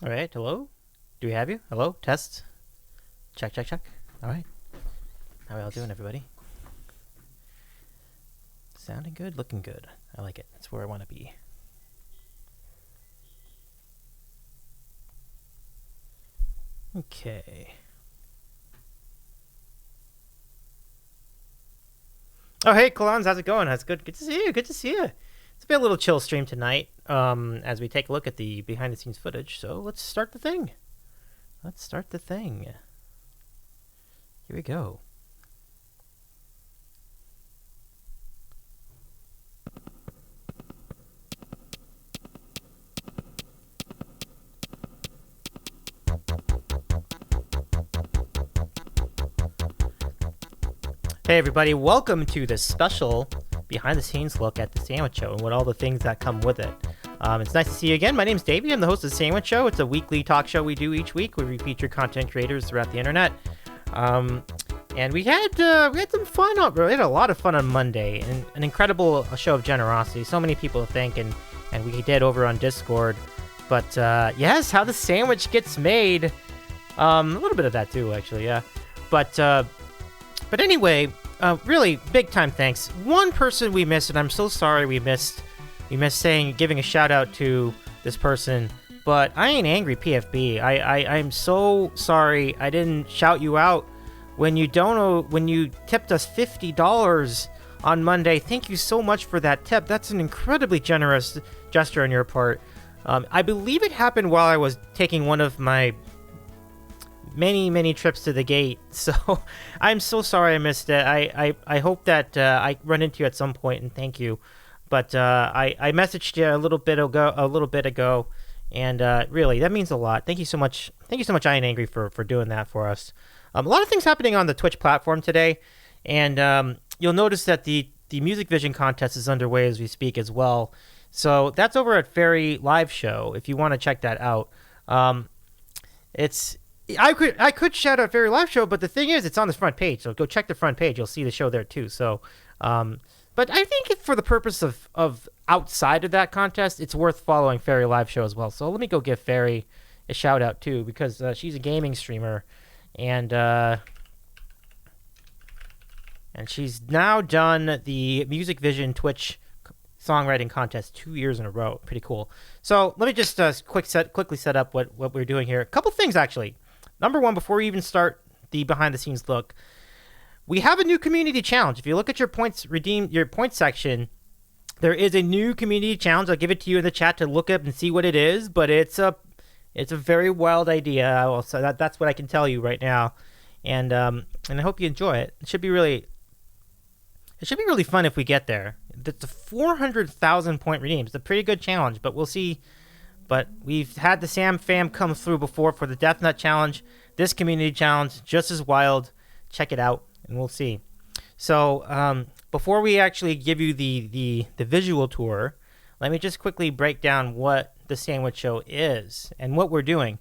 All right, hello? Do we have you? Hello? Test? Check, check, check. All right. How are y'all doing, everybody? Sounding good, looking good. I like it. That's where I want to be. Okay. Oh, hey, Colons, how's it going? How's it good? Good to see you. Good to see you. It's been a little chill stream tonight as we take a look at the behind-the-scenes footage. So let's start the thing. Here we go. Hey everybody, welcome to this special behind-the-scenes look at the Sandwich Show and what all the things that come with it. It's nice to see you again. My name's Davey. I'm the host of the Sandwich Show. It's a weekly talk show we do each week where we feature content creators throughout the internet. And we had some fun. We had a lot of fun on Monday, and an incredible show of generosity. So many people to thank, and we did over on Discord. But yes, how the sandwich gets made. A little bit of that too, actually. Yeah, but anyway, really big time thanks. One person we missed, and I'm so sorry we missed giving a shout out to this person. But I ain't angry, PFB. I'm so sorry I didn't shout you out when you tipped us $50 on Monday. Thank you so much for that tip. That's an incredibly generous gesture on your part. I believe it happened while I was taking one of my many trips to the gate, so I'm so sorry I missed it. I hope that I run into you at some point, and thank you. But I messaged you a little bit ago, and really that means a lot. Thank you so much. I Ain't Angry for doing that for us. A lot of things happening on the Twitch platform today, and you'll notice that the Music Vision contest is underway as we speak as well. So that's over at Fairy Live Show if you want to check that out. I could shout out Fairy Live Show, but the thing is, it's on the front page, so go check the front page. You'll see the show there too. So, but I think for the purpose of outside of that contest, it's worth following Fairy Live Show as well. So let me go give Fairy a shout out too, because she's a gaming streamer, and she's now done the Music Vision Twitch songwriting contest 2 years in a row. Pretty cool. So let me just quickly set up what we're doing here. A couple things actually. Number one, before we even start the behind the scenes look, we have a new community challenge. If you look at your points section, there is a new community challenge. I'll give it to you in the chat to look up and see what it is, but it's a very wild idea. So that's what I can tell you right now, and I hope you enjoy it. It should be really fun if we get there. It's a 400,000 point redeem. It's a pretty good challenge, but we'll see. But we've had the Sam fam come through before for the Death Nut Challenge. This community challenge, just as wild. Check it out, and we'll see. So before we actually give you the visual tour, let me just quickly break down what the Sandwich Show is and what we're doing.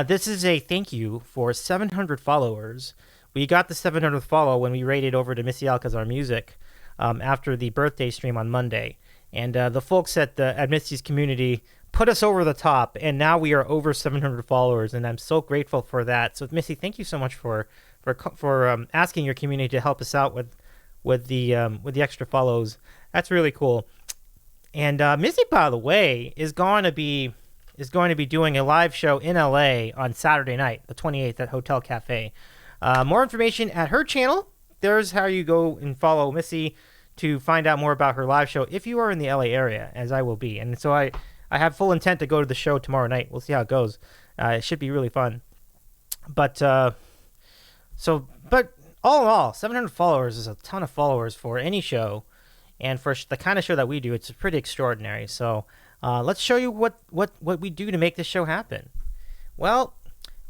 This is a thank you for 700 followers. We got the 700th follow when we raided over to Missy Alcazar Music after the birthday stream on Monday. And the folks at Missy's community put us over the top, and now we are over 700 followers, and I'm so grateful for that. So Missy, thank you so much for asking your community to help us out with the extra follows. That's really cool. And Missy, by the way, is going to be doing a live show in LA on Saturday night, the 28th, at Hotel Cafe. More information at her channel. There's how you go and follow Missy to find out more about her live show if you are in the LA area, as I will be. And so I have full intent to go to the show tomorrow night. We'll see how it goes. It should be really fun. But all in all, 700 followers is a ton of followers for any show, and for the kind of show that we do, it's pretty extraordinary. So let's show you what we do to make this show happen. Well,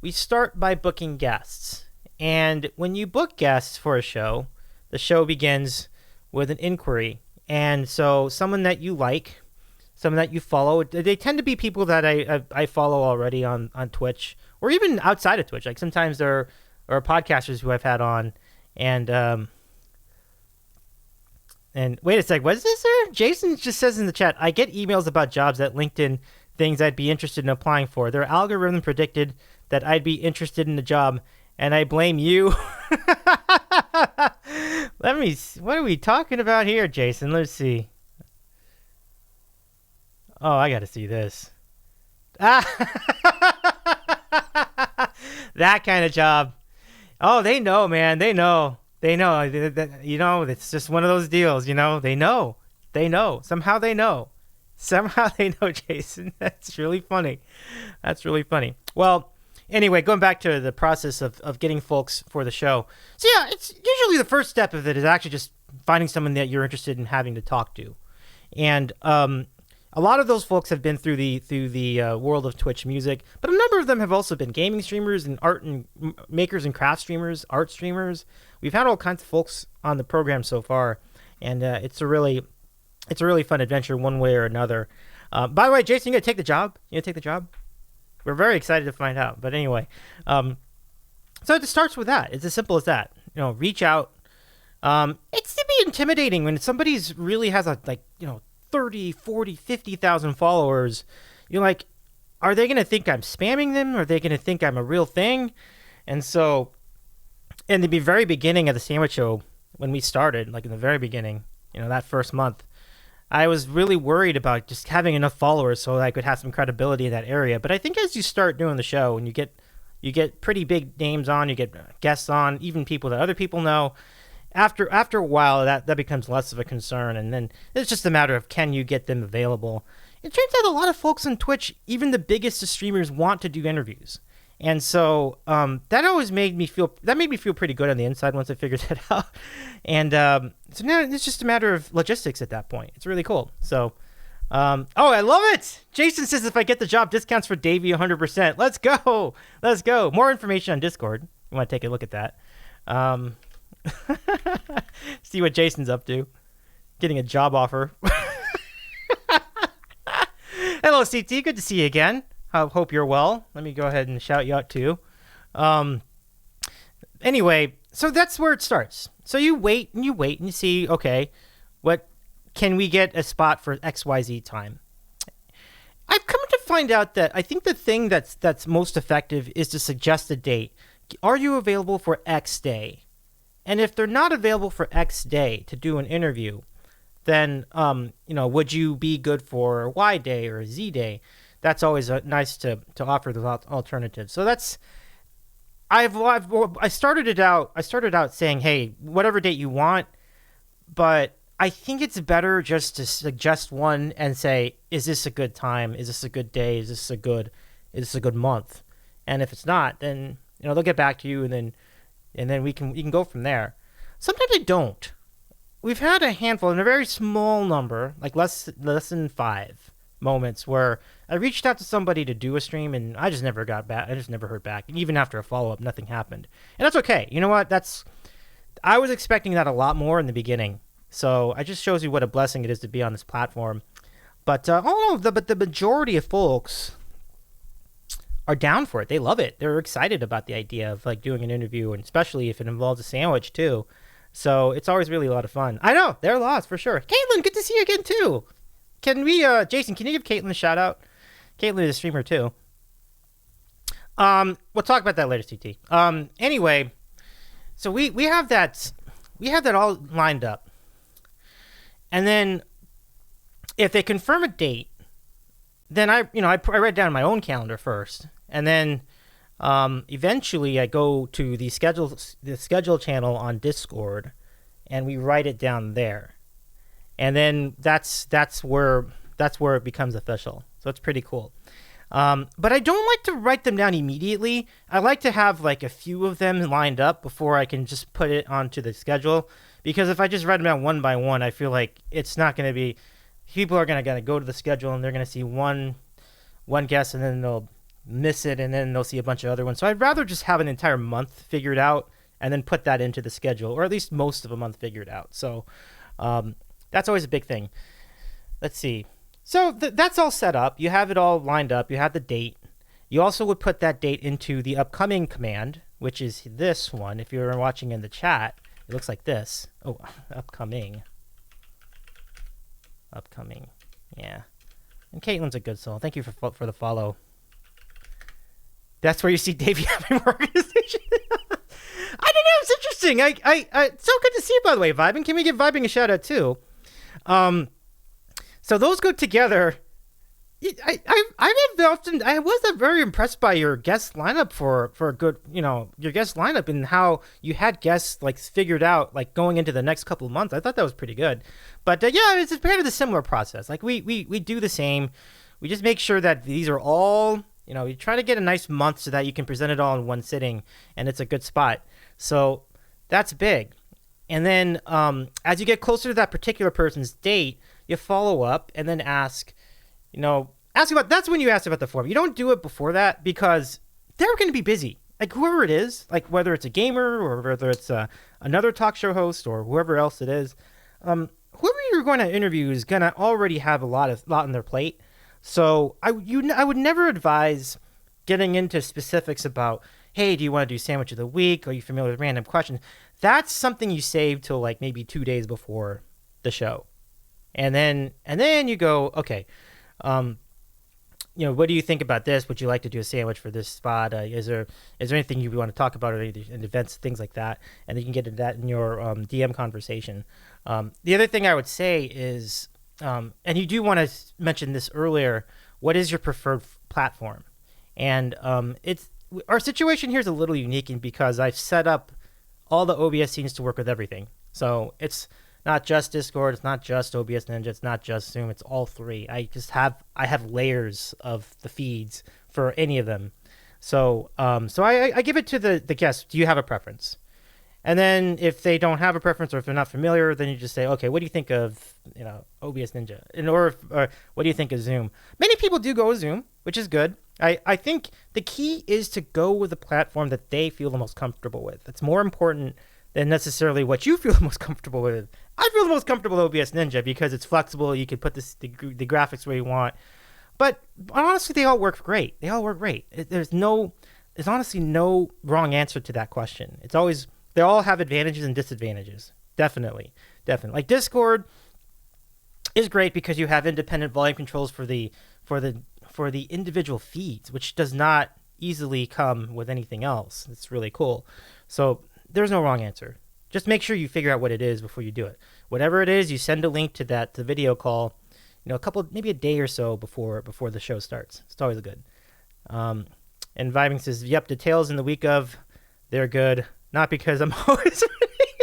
we start by booking guests, and when you book guests for a show, the show begins with an inquiry. And so someone that you like, someone that you follow, they tend to be people that I follow already on Twitch, or even outside of Twitch. Like sometimes there are podcasters who I've had on, and wait a sec, what is this, sir? Jason just says in the chat, I get emails about jobs at LinkedIn things I'd be interested in applying for. Their algorithm predicted that I'd be interested in the job, and I blame you. What are we talking about here, Jason? Let's see. Oh, I got to see this. Ah, that kind of job. Oh, they know, man. They know. They know. You know, it's just one of those deals, you know. They know. They know. Somehow they know. Somehow they know, Jason. That's really funny. That's really funny. Well, anyway, going back to the process of getting folks for the show. So, yeah, it's usually the first step of it is actually just finding someone that you're interested in having to talk to. And a lot of those folks have been through the world of Twitch music, but a number of them have also been gaming streamers and art and makers and craft streamers, art streamers. We've had all kinds of folks on the program so far, and it's a really fun adventure one way or another. By the way, Jason, you gonna take the job? You gonna take the job? We're very excited to find out. But anyway, so it starts with that. It's as simple as that. You know, reach out. It's to be intimidating when somebody's really has 30, 40, 50,000 followers. You're like, are they going to think I'm spamming them? Are they going to think I'm a real thing? And so, in the very beginning of the Sandwich Show, when we started, like in the very beginning, you know, that first month, I was really worried about just having enough followers so that I could have some credibility in that area. But I think as you start doing the show and you get pretty big names on, you get guests on, even people that other people know, after a while, that becomes less of a concern, and then it's just a matter of can you get them available. It turns out a lot of folks on Twitch, even the biggest of streamers, want to do interviews, and so that always made me feel pretty good on the inside once I figured that out. And so now it's just a matter of logistics at that point. It's really cool. So, I love it. Jason says if I get the job, discounts for Davey 100%. Let's go. More information on Discord. You want to take a look at that. See what Jason's up to. Getting a job offer. Hello, CT. Good to see you again. I hope you're well. Let me go ahead and shout you out too. Anyway, so that's where it starts. So you wait and you see, okay, what can we get a spot for XYZ time? I've come to find out that I think the thing that's most effective is to suggest a date. Are you available for X day? And if they're not available for X day to do an interview, then, would you be good for Y day or Z day? That's always nice to offer those alternatives. So I started out saying, hey, whatever date you want, but I think it's better just to suggest one and say, is this a good time? Is this a good day? Is this a good month? And if it's not, then, they'll get back to you, and then we can go from there. Sometimes they don't. We've had a handful, and a very small number, like less than 5 moments, where I reached out to somebody to do a stream, and I just never got back. I just never heard back. And even after a follow-up, nothing happened. And that's okay. You know what? I was expecting that a lot more in the beginning. So it just shows you what a blessing it is to be on this platform. But but the majority of folks are down for it. They love it. They're excited about the idea of doing an interview, and especially if it involves a sandwich too. So it's always really a lot of fun. I know they're lost for sure. Caitlin, good to see you again too. Can we, Jason? Can you give Caitlin a shout out? Caitlin is a streamer too. We'll talk about that later, CT. Anyway, so we have that all lined up, and then if they confirm a date, then I write down my own calendar first, and then eventually I go to the schedule channel on Discord, and we write it down there, and then that's where it becomes official. So it's pretty cool. But I don't like to write them down immediately. I like to have a few of them lined up before I can just put it onto the schedule, because if I just write them down one by one, I feel like it's not going to be. People are going to go to the schedule, and they're going to see one guest, and then they'll miss it, and then they'll see a bunch of other ones. So I'd rather just have an entire month figured out and then put that into the schedule, or at least most of a month figured out. So that's always a big thing. Let's see. So that's all set up. You have it all lined up. You have the date. You also would put that date into the upcoming command, which is this one. If you're watching in the chat, it looks like this. Oh, upcoming. Yeah. And Caitlin's a good soul. Thank you for the follow. That's where you see Davey having more organization. I don't know. It's interesting. It's so good to see you, by the way, Vibing. Can we give Vibing a shout out too? So those go together. I was very impressed by your guest lineup for a good, your guest lineup and how you had guests like figured out like going into the next couple of months. I thought that was pretty good. But yeah, it's kind of a similar process. Like we do the same. We just make sure that these are all, you try to get a nice month so that you can present it all in one sitting and it's a good spot. So that's big. And then as you get closer to that particular person's date, you follow up and then ask about, that's when you ask about the form. You don't do it before that because they're going to be busy. Like whoever it is, like whether it's a gamer or whether it's another talk show host or whoever else it is, whoever you're going to interview is going to already have a lot on their plate. So I would never advise getting into specifics about, hey, do you want to do sandwich of the week? Are you familiar with random questions? That's something you save till like maybe 2 days before the show. And then you go, okay, what do you think about this? Would you like to do a sandwich for this spot? Is there anything you want to talk about in events, things like that? And then you can get into that in your DM conversation. The other thing I would say is, and you do want to mention this earlier, what is your preferred platform? And our situation here is a little unique because I've set up all the OBS scenes to work with everything. So it's not just Discord, it's not just OBS Ninja, it's not just Zoom, it's all three. I have layers of the feeds for any of them. So I give it to the guest. Do you have a preference? And then if they don't have a preference or if they're not familiar, then you just say, okay, what do you think of OBS Ninja? Or what do you think of Zoom? Many people do go with Zoom, which is good. I think the key is to go with the platform that they feel the most comfortable with. It's more important than necessarily what you feel the most comfortable with. I feel the most comfortable with OBS Ninja because it's flexible. You can put the graphics where you want. But honestly, they all work great. They all work great. There's honestly no wrong answer to that question. They all have advantages and disadvantages. Definitely. Like Discord is great because you have independent volume controls for the individual feeds, which does not easily come with anything else. It's really cool. So there's no wrong answer. Just make sure you figure out what it is before you do it. Whatever it is, you send a link to the video call, maybe a day or so before the show starts. It's always good. And Vibing says, yep, details in the week of, they're good. Not because I'm always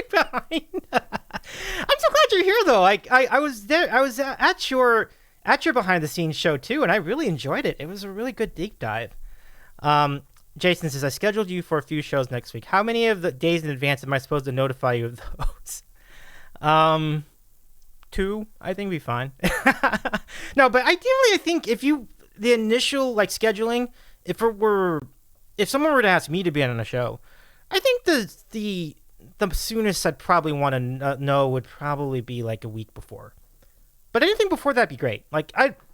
behind. I'm so glad you're here, though. I was there. I was at your behind the scenes show too, and I really enjoyed it. It was a really good deep dive. Jason says, I scheduled you for a few shows next week. How many of the days in advance am I supposed to notify you of those? 2, I think, would be fine. No, but ideally, I think the initial scheduling, if someone were to ask me to be on a show, I think the soonest I'd probably want to know would probably be like a week before. But anything before that'd be great.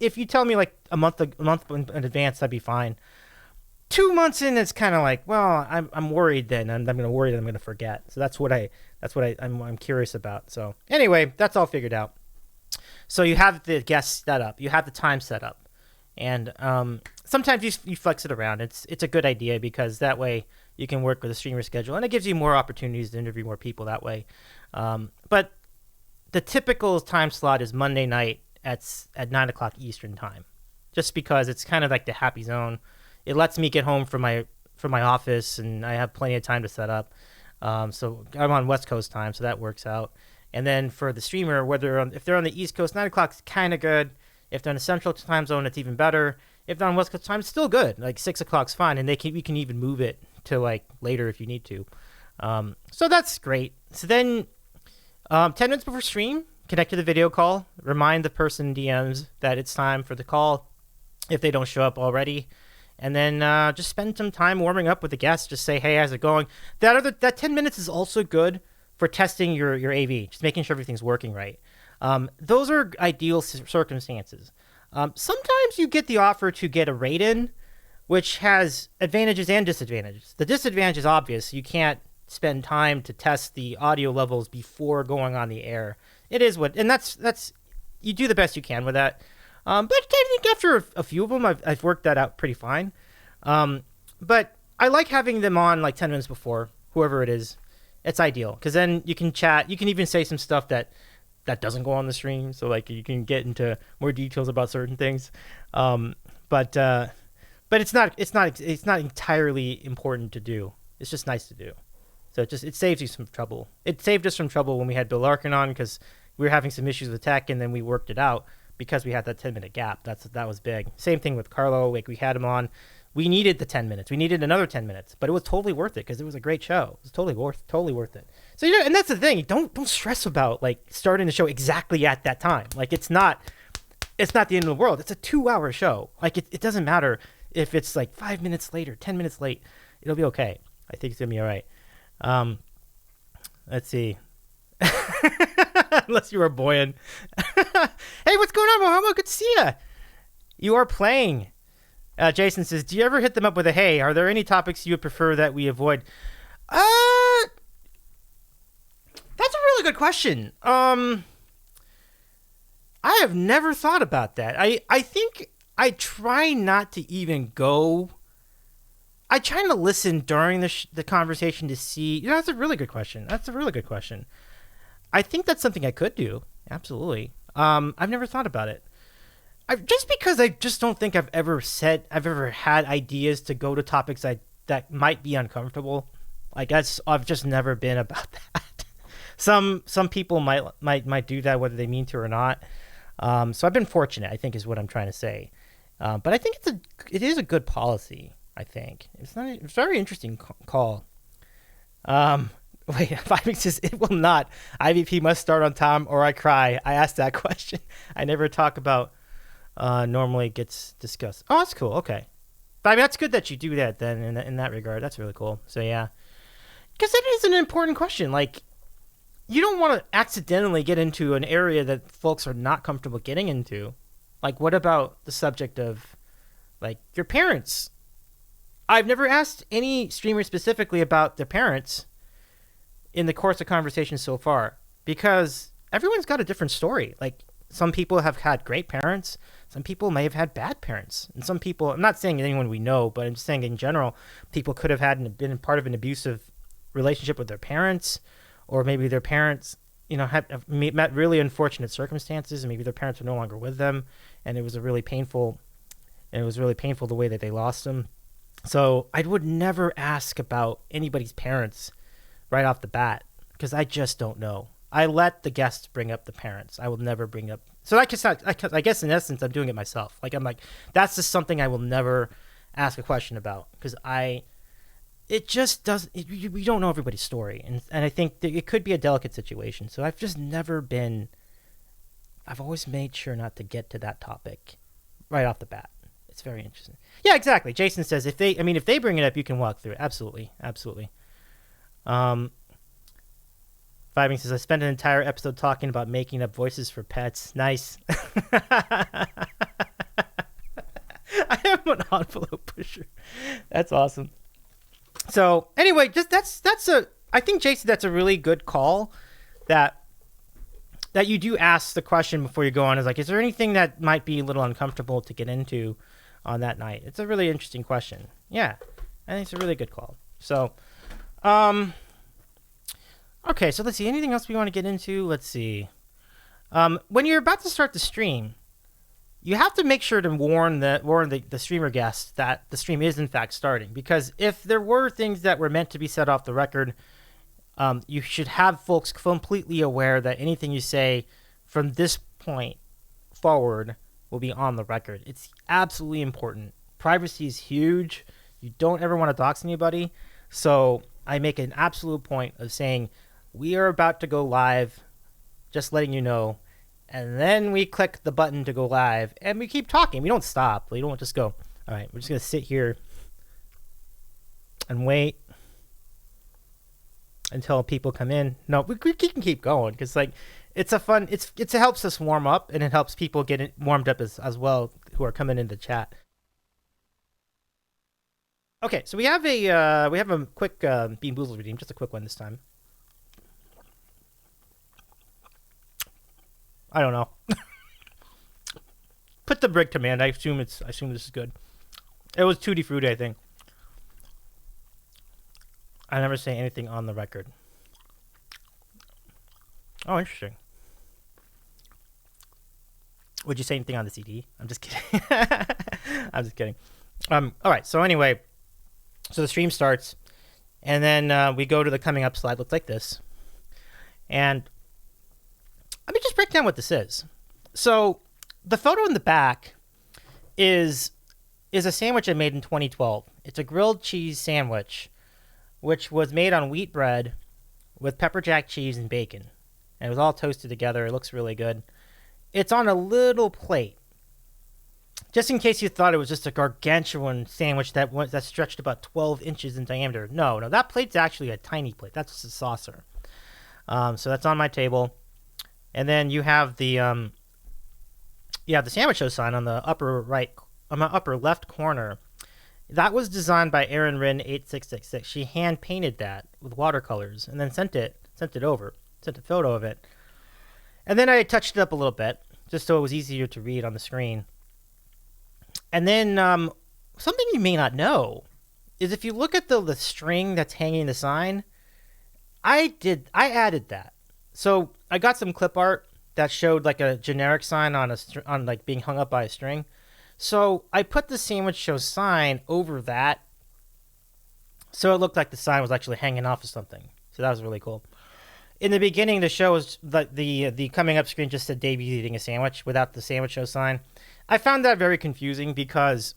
If you tell me a month in advance, that'd be fine. 2 months in, it's kind of like, well, I'm worried then. I'm going to worry that I'm going to forget. So that's what I'm curious about. So anyway, that's all figured out. So you have the guest set up, you have the time set up, and sometimes you flex it around. It's a good idea because that way you can work with a streamer schedule, and it gives you more opportunities to interview more people that way. But the typical time slot is Monday night at 9:00 Eastern time, just because it's kind of like the happy zone. It lets me get home from my office, and I have plenty of time to set up. So I'm on West Coast time, so that works out. And then for the streamer, if they're on the East Coast, 9:00 is kind of good. If they're in the Central time zone, it's even better. If they're on West Coast time, it's still good. 6:00 is fine, and we can even move it to later if you need to. So that's great. So then 10 minutes before stream, connect to the video call. Remind the person DMs that it's time for the call if they don't show up already. And then just spend some time warming up with the guests. Just say, hey, how's it going? That 10 minutes is also good for testing your AV, just making sure everything's working right. Those are ideal circumstances. Sometimes you get the offer to get a rate in, which has advantages and disadvantages. The disadvantage is obvious. You can't spend time to test the audio levels before going on the air. It is and that's you do the best you can with that. But I think after a few of them, I've worked that out pretty fine. But I like having them on like 10 minutes before, whoever it is. It's ideal because then you can chat. You can even say some stuff that doesn't go on the stream. So like you can get into more details about certain things. But it's not entirely important to do. It's just nice to do. So it saves you some trouble. It saved us from trouble when we had Bill Larkin on because we were having some issues with tech, and then we worked it out because we had that 10-minute gap. That was big. Same thing with Carlo. Like we had him on. We needed the 10 minutes. We needed another 10 minutes, but it was totally worth it because it was a great show. It was totally worth it. So and that's the thing. Don't stress about like starting the show exactly at that time. Like it's not the end of the world. It's a 2-hour show. Like it doesn't matter if it's like 5 minutes late or 10 minutes late. It'll be okay. I think it's gonna be all right. Let's see. Unless you were Boyan. Hey, what's going on, Mohammed? Good to see you. You are playing. Jason says, do you ever hit them up with a, hey, are there any topics you would prefer that we avoid? That's a really good question. I have never thought about that. I think I try not to even go. I try to listen during the conversation to see. That's a really good question. I think that's something I could do. Absolutely. I've never thought about it. Just because I just don't think I've ever had ideas to go to topics that might be uncomfortable. Like I've just never been about that. Some people might do that whether they mean to or not. So I've been fortunate, I think is what I'm trying to say. But I think it is a good policy. I think it's a very interesting call. Wait, Vibing says it will not. IVP must start on time or I cry. I asked that question. I never talk about. Normally gets discussed. Oh, that's cool. Okay, but I mean, that's good that you do that then. In that regard, that's really cool. So yeah, because it is an important question. Like, you don't want to accidentally get into an area that folks are not comfortable getting into. Like, what about the subject of, like, your parents? I've never asked any streamer specifically about their parents in the course of conversation so far because everyone's got a different story. Like, some people have had great parents. Some people may have had bad parents. And some people, I'm not saying anyone we know, but I'm just saying in general, people could have been part of an abusive relationship with their parents, or maybe their parents, have met really unfortunate circumstances, and maybe their parents were no longer with them, and it was really painful the way that they lost them. So I would never ask about anybody's parents right off the bat, because I just don't know. I let the guests bring up the parents. I will never bring up. So I guess in essence, I'm doing it myself. Like I'm like, that's just something I will never ask a question about because it just doesn't. We don't know everybody's story, and I think that it could be a delicate situation. So I've just never been. I've always made sure not to get to that topic right off the bat. It's very interesting. Yeah, exactly. Jason says if they bring it up, you can walk through it. Absolutely. Vibing says, I spent an entire episode talking about making up voices for pets. Nice. I am an envelope pusher. That's awesome. So anyway, I think Jason, that's a really good call that you do ask the question before you go on. Is like, is there anything that might be a little uncomfortable to get into on that night? It's a really interesting question. Yeah, I think it's a really good call. So, okay, so let's see. Anything else we want to get into? Let's see. When you're about to start the stream, you have to make sure to warn the streamer guests that the stream is in fact starting. Because if there were things that were meant to be said off the record, you should have folks completely aware that anything you say from this point forward will be on the record. It's absolutely important. Privacy is huge. You don't ever want to dox anybody. So I make an absolute point of saying, we are about to go live, just letting you know. And then we click the button to go live, and we keep talking. We don't stop. We don't just go, all right, we're just going to sit here and wait until people come in. No, we can keep going because, like, it's a fun, it helps us warm up, and it helps people get warmed up as well who are coming in the chat. Okay, so we have a quick Bean Boozled redeem, just a quick one this time. I don't know. put the break command. I assume this is good. It was Tutti Frutti, I think. I never say anything on the record. Oh, interesting. Would you say anything on the CD? I'm just kidding. I'm just kidding. All right. So anyway, so the stream starts, and then we go to the coming up slide. Looks like this. And let me just break down what this is. So the photo in the back is a sandwich I made in 2012. It's a grilled cheese sandwich, which was made on wheat bread with pepper jack cheese and bacon. And it was all toasted together. It looks really good. It's on a little plate. Just in case you thought it was just a gargantuan sandwich that stretched about 12 inches in diameter. No, that plate's actually a tiny plate. That's just a saucer. So that's on my table. And then you have the sandwich show sign on the upper right, on my upper left corner. That was designed by Erin Rin 8666. She hand painted that with watercolors and then sent it over. Sent a photo of it. And then I touched it up a little bit just so it was easier to read on the screen. And then something you may not know is if you look at the string that's hanging the sign, I added that. So I got some clip art that showed like a generic sign on like being hung up by a string. So I put the sandwich show sign over that, so it looked like the sign was actually hanging off of something. So that was really cool. In the beginning, the show was the coming up screen just said Davey's eating a sandwich without the sandwich show sign. I found that very confusing because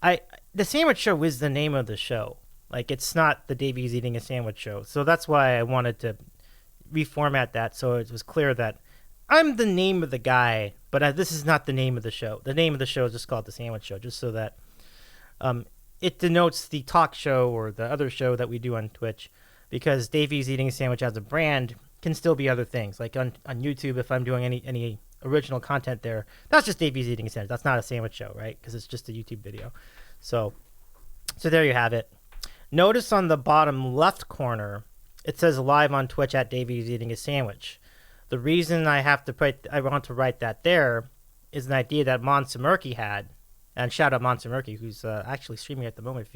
the sandwich show is the name of the show. Like, it's not the Davey's eating a sandwich show. So that's why I wanted to reformat that so it was clear that I'm the name of the guy, but this is not the name of the show. The name of the show is just called The Sandwich Show, just so that it denotes the talk show or the other show that we do on Twitch, because Davey's Eating a Sandwich as a brand can still be other things. Like on YouTube, if I'm doing any original content there, that's just Davey's Eating a Sandwich. That's not a sandwich show, right? Because it's just a YouTube video. So there you have it. Notice on the bottom left corner, it says live on Twitch at Davey's Eating a Sandwich. The reason I want to write that there is an idea that Monsamerky had, and shout out Monsamerky, who's actually streaming at the moment.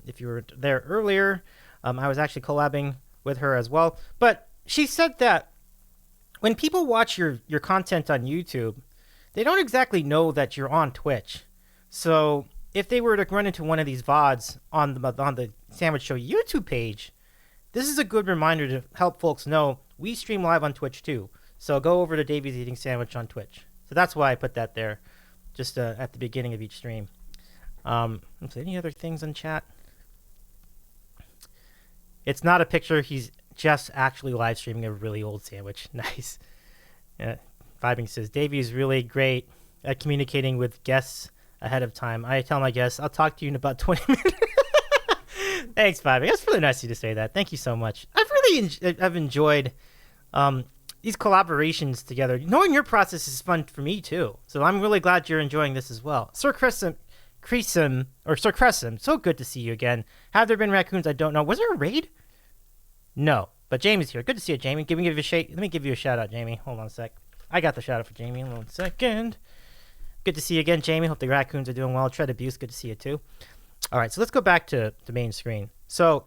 If you were there earlier, I was actually collabing with her as well. But she said that when people watch your content on YouTube, they don't exactly know that you're on Twitch. So if they were to run into one of these VODs on the Sandwich Show YouTube page, this is a good reminder to help folks know we stream live on Twitch too. So go over to Davey's Eating Sandwich on Twitch. So that's why I put that there, just at the beginning of each stream. Any other things in chat? It's not a picture. He's just actually live streaming a really old sandwich. Nice. Vibing says, Davey's really great at communicating with guests ahead of time. I tell my guests, I'll talk to you in about 20 minutes. Thanks, Vibing. That's really nice of you to say that. Thank you so much. I've enjoyed these collaborations together. Knowing your process is fun for me too. So I'm really glad you're enjoying this as well. Sir Crescent, so good to see you again. Have there been raccoons? I don't know. Was there a raid? No, but Jamie's here. Good to see you, Jamie. Let me give you a shout out, Jamie. Hold on a sec. I got the shout out for Jamie. Hold on a second. Good to see you again, Jamie. Hope the raccoons are doing well. Tread Abuse, good to see you too. All right, so let's go back to the main screen. So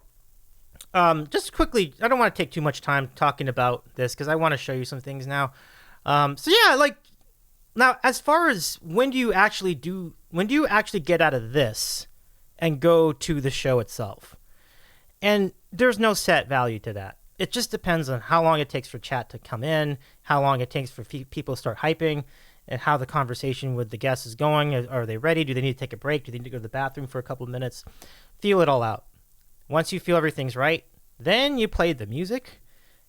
just quickly, I don't want to take too much time talking about this because I want to show you some things now. Now as far as when do you actually get out of this and go to the show itself? And there's no set value to that. It just depends on how long it takes for chat to come in, how long it takes for people to start hyping, and how the conversation with the guests is going. Are they ready? Do they need to take a break? Do they need to go to the bathroom for a couple of minutes? Feel it all out. Once you feel everything's right, then you play the music,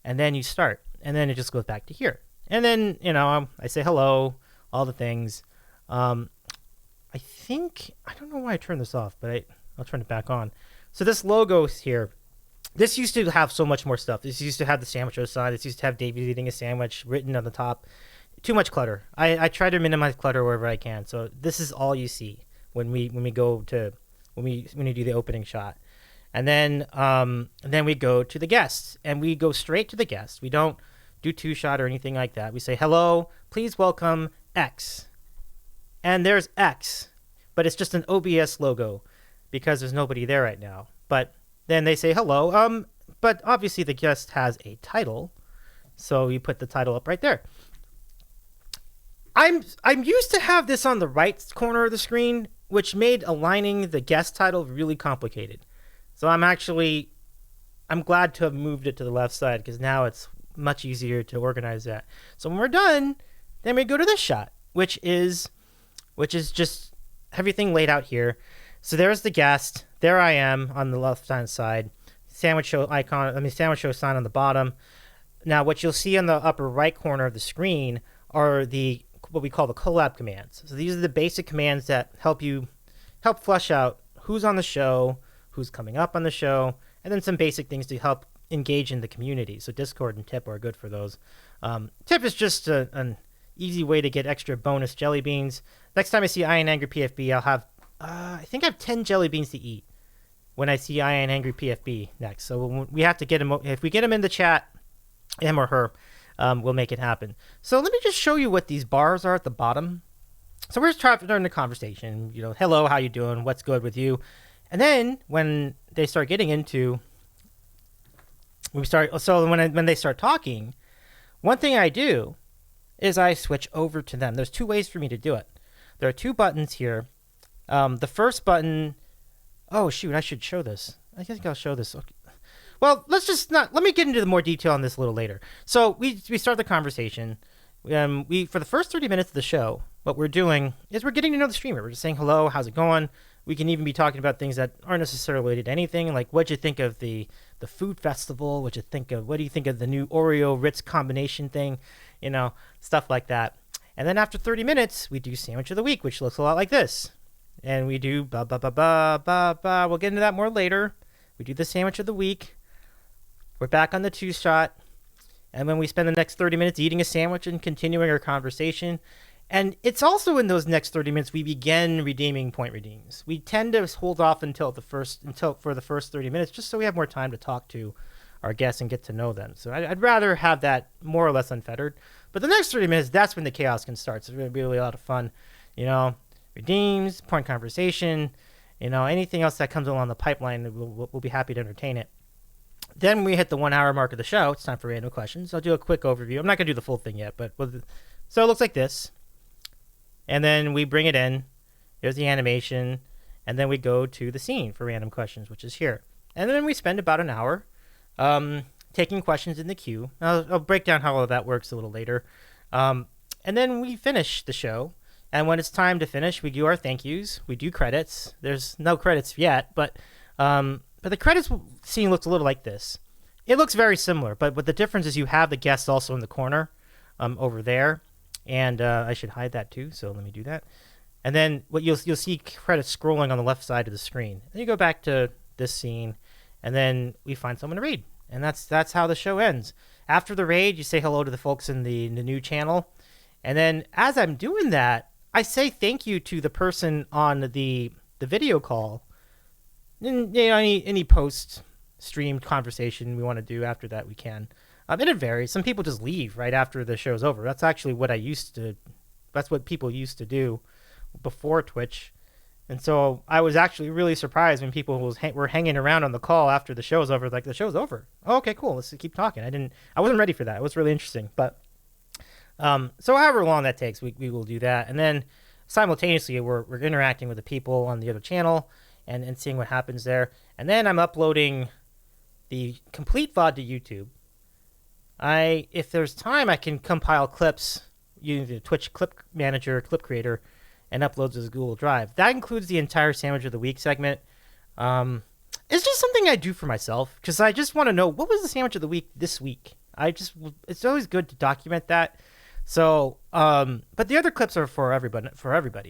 and then you start. And then it just goes back to here. And then, I say hello, all the things. I don't know why I turned this off, but I'll turn it back on. So this logo here, this used to have so much more stuff. This used to have the sandwich sign. This used to have Davey's Eating a Sandwich written on the top. Too much clutter. I try to minimize clutter wherever I can. So this is all you see when we do the opening shot. And then we go to the guests, and we go straight to the guests. We don't do two shot or anything like that. We say, hello, please welcome X. and there's X, but it's just an OBS logo because there's nobody there right now. But then they say hello. But obviously the guest has a title, so you put the title up right there. I'm used to have this on the right corner of the screen, which made aligning the guest title really complicated. So I'm glad to have moved it to the left side because now it's much easier to organize that. So when we're done, then we go to this shot, which is just everything laid out here. So there's the guest. There I am on the left-hand side. Sandwich show sandwich show sign on the bottom. Now what you'll see on the upper right corner of the screen are what we call the collab commands. So these are the basic commands that help flesh out who's on the show, who's coming up on the show, and then some basic things to help engage in the community. So Discord and Tip are good for those. Tip is just an easy way to get extra bonus jelly beans. Next time I see I Am Angry PFB, I'll have, I think I have 10 jelly beans to eat when I see I Am Angry PFB next. So we have to get him, if we get him in the chat, him or her, we'll make it happen. So let me just show you what these bars are at the bottom. So we're just starting the conversation, hello, how you doing? What's good with you? And then when they start getting into, when they start talking, one thing I do is I switch over to them. There's two ways for me to do it. There are two buttons here. The first button, oh shoot, I should show this. I think I'll show this. Okay. Well, let me get into the more detail on this a little later. So we start the conversation. For the first 30 minutes of the show, what we're doing is we're getting to know the streamer. We're just saying hello, how's it going? We can even be talking about things that aren't necessarily related to anything, like what'd you think of the food festival? What do you think of the new Oreo Ritz combination thing? Stuff like that. And then after 30 minutes, we do Sandwich of the Week, which looks a lot like this. And we do ba ba ba ba ba ba. We'll get into that more later. We do the Sandwich of the Week. We're back on the two shot. And then we spend the next 30 minutes eating a sandwich and continuing our conversation. And it's also in those next 30 minutes we begin redeeming point redeems. We tend to hold off for the first 30 minutes just so we have more time to talk to our guests and get to know them. So I'd rather have that more or less unfettered. But the next 30 minutes, that's when the chaos can start. So it's going to be really a lot of fun. Redeems, point conversation, anything else that comes along the pipeline, we'll be happy to entertain it. Then we hit the 1 hour mark of the show. It's time for random questions. I'll do a quick overview. I'm not going to do the full thing yet, so it looks like this. And then we bring it in. There's the animation. And then we go to the scene for random questions, which is here. And then we spend about an hour taking questions in the queue. I'll break down how all of that works a little later. And then we finish the show. And when it's time to finish, we do our thank yous. We do credits. There's no credits yet, but the credits scene looks a little like this. It looks very similar, but the difference is you have the guests also in the corner over there. And I should hide that too, so let me do that. And then what you'll see credits scrolling on the left side of the screen. Then you go back to this scene, and then we find someone to raid. And that's how the show ends. After the raid, you say hello to the folks in the new channel. And then as I'm doing that, I say thank you to the person on the video call. And, any post-stream conversation we want to do after that, we can. And it varies. Some people just leave right after the show's over. That's actually what that's what people used to do before Twitch. And so I was actually really surprised when people were hanging around on the call after the show's over. Like, the show's over. Oh, okay, cool. Let's keep talking. I wasn't ready for that. It was really interesting. But so however long that takes, we will do that. And then simultaneously, we're interacting with the people on the other channel and seeing what happens there. And then I'm uploading the complete VOD to YouTube. If there's time, I can compile clips using the Twitch clip manager, clip creator, and uploads as Google Drive. That includes the entire Sandwich of the Week segment. It's just something I do for myself because I just want to know what was the Sandwich of the Week this week. It's always good to document that. So, but the other clips are for everybody.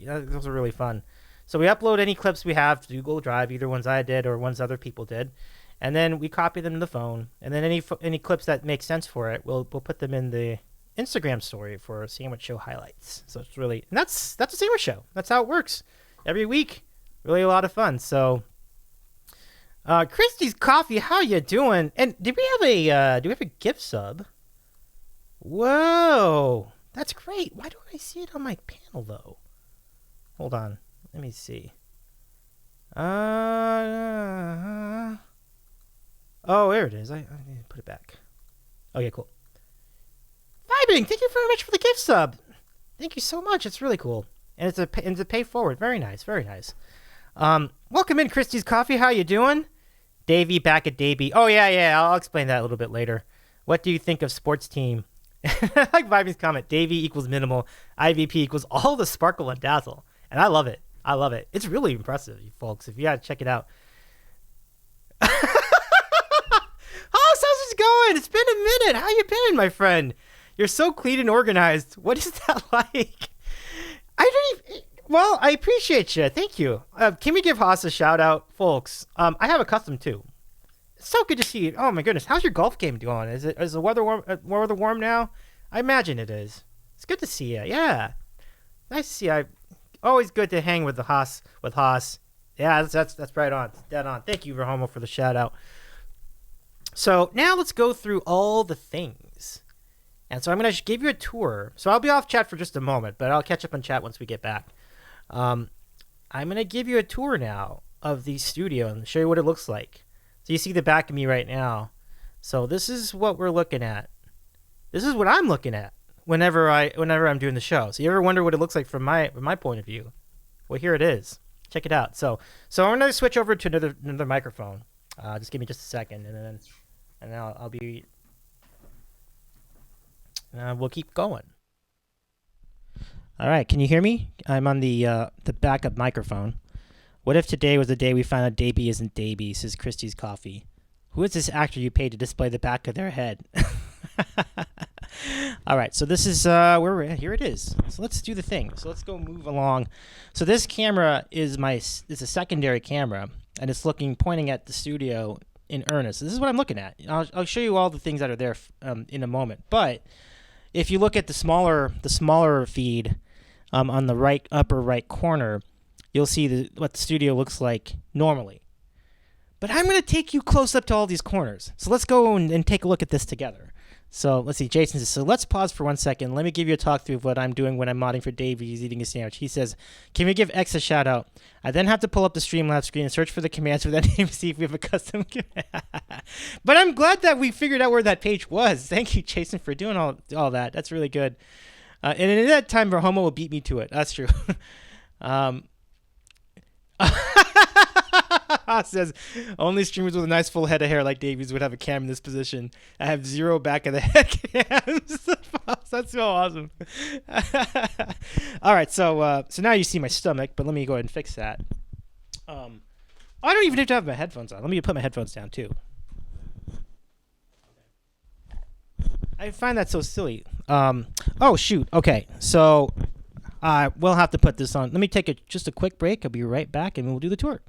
Those are really fun. So we upload any clips we have to Google Drive, either ones I did or ones other people did. And then we copy them to the phone. And then any clips that make sense for it, we'll put them in the Instagram story for Sandwich Show highlights. So it's really, and that's a Sandwich Show. That's how it works. Every week, really a lot of fun. So, Christy's Coffee, how you doing? And do we have a gift sub? Whoa, that's great. Why don't I see it on my panel though? Hold on. Let me see. Oh, there it is. I need to put it back. Okay, cool. Vibing, thank you very much for the gift sub. Thank you so much. It's really cool. And it's a pay forward. Very nice. Very nice. Welcome in, Christie's Coffee. How you doing? Davey back at Davey. Oh, yeah. I'll explain that a little bit later. What do you think of sports team? I like Vibing's comment. Davey equals minimal. IVP equals all the sparkle and dazzle. And I love it. It's really impressive, you folks. If you gotta check it out. Oh, how's it going? It's been a minute. How you been, my friend? You're so clean and organized. What is that like? Well, I appreciate you. Thank you. Can we give Haas a shout out, folks? I have a custom too. It's so good to see you. Oh my goodness, how's your golf game going? Is the weather warm now? I imagine it is. It's good to see you. Yeah, nice to see you. Always good to hang with Haas. Yeah, that's right on. Dead on. Thank you, Rahomo, for the shout out. So now let's go through all the things. And so I'm going to give you a tour. So I'll be off chat for just a moment, but I'll catch up on chat once we get back. I'm going to give you a tour now of the studio and show you what it looks like. So you see the back of me right now. So this is what we're looking at. This is what I'm looking at whenever I'm doing the show. So you ever wonder what it looks like from my point of view? Well, here it is. Check it out. So I'm going to switch over to another microphone. Just give me just a second, and then I'll be. We'll keep going. All right, can you hear me? I'm on the backup microphone. What if today was the day we found out Davey isn't Davey, says Christie's Coffee. Who is this actor you paid to display the back of their head? All right, so this is where we're at. Here it is. So let's do the thing. So let's go move along. So this camera is a secondary camera, and it's pointing at the studio in earnest. This is what I'm looking at. I'll show you all the things that are there in a moment. But if you look at the smaller feed on the upper right corner, you'll see what the studio looks like normally. But I'm going to take you close up to all these corners. So let's go and take a look at this together. So let's see. Jason says, so let's pause for 1 second. Let me give you a talk through of what I'm doing when I'm modding for Davey. He's eating a sandwich. He says, can we give X a shout out? I then have to pull up the Streamlabs screen and search for the commands for that name to see if we have a custom command. But I'm glad that we figured out where that page was. Thank you, Jason, for doing all that. That's really good. And in that time, Rahomo will beat me to it. That's true. Says only streamers with a nice full head of hair like Davies would have a cam in this position. I have 0 back of the head cams. That's so awesome. All right, so now you see my stomach, but let me go ahead and fix that. I don't even have to have my headphones on. Let me put my headphones down too. I find that so silly. Oh shoot. Okay, so we'll have to put this on. Let me take just a quick break. I'll be right back, and we'll do the tour.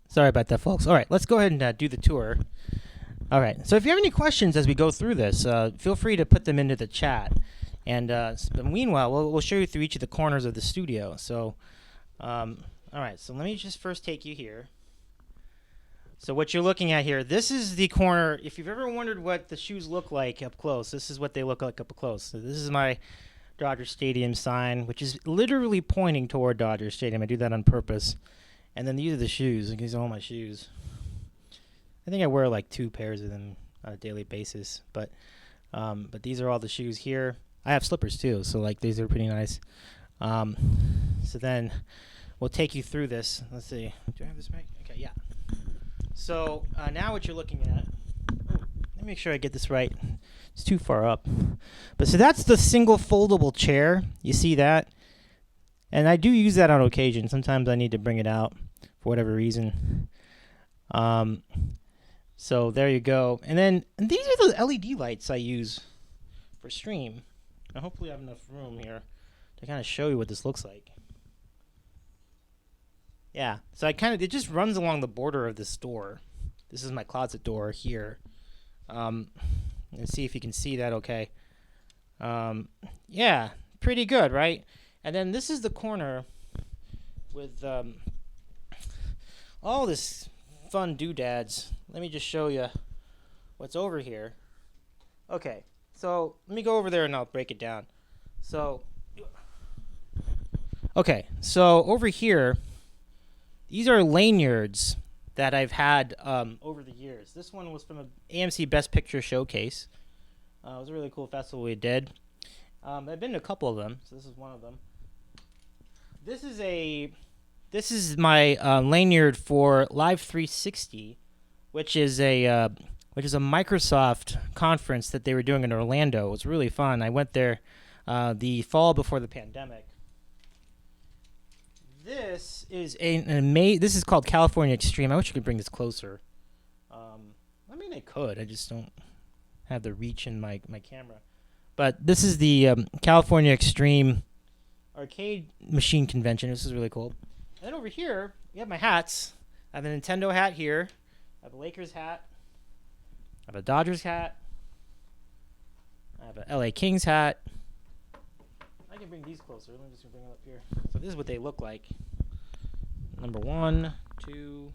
Sorry about that, folks. All right, let's go ahead and do the tour. All right, so if you have any questions as we go through this, feel free to put them into the chat. And but meanwhile, we'll show you through each of the corners of the studio. So, all right, so let me just first take you here. So what you're looking at here, this is the corner. If you've ever wondered what the shoes look like up close, this is what they look like up close. So this is my Dodger Stadium sign, which is literally pointing toward Dodger Stadium. I do that on purpose. And then these are the shoes. These are all my shoes. I think I wear like 2 pairs of them on a daily basis. But these are all the shoes here. I have slippers too, so like these are pretty nice. So then we'll take you through this. Let's see. Do I have this mic? Okay, yeah. So now what you're looking at. Let me make sure I get this right. It's too far up. But so that's the single foldable chair. You see that? And I do use that on occasion. Sometimes I need to bring it out for whatever reason. So there you go. And these are the LED lights I use for stream. Now hopefully I have enough room here to kind of show you what this looks like. Yeah, so it just runs along the border of this door. This is my closet door here. Let's see if you can see that okay. Yeah, pretty good, right? And then this is the corner with all this fun doodads. Let me just show you what's over here. Okay, so let me go over there and I'll break it down. So, okay, so over here, these are lanyards that I've had over the years. This one was from an AMC Best Picture showcase. It was a really cool festival we did. I've been to a couple of them, so this is one of them. This is my lanyard for Live 360, which is a Microsoft conference that they were doing in Orlando. It was really fun. I went there the fall before the pandemic. This is this is called California Extreme. I wish I could bring this closer. I mean, I could. I just don't have the reach in my camera. But this is the California Extreme arcade machine convention. This is really cool. And then over here, we have my hats. I have a Nintendo hat here. I have a Lakers hat. I have a Dodgers hat. I have a LA Kings hat. I can bring these closer. Let me just bring them up here. So this is what they look like. Number 1, 2,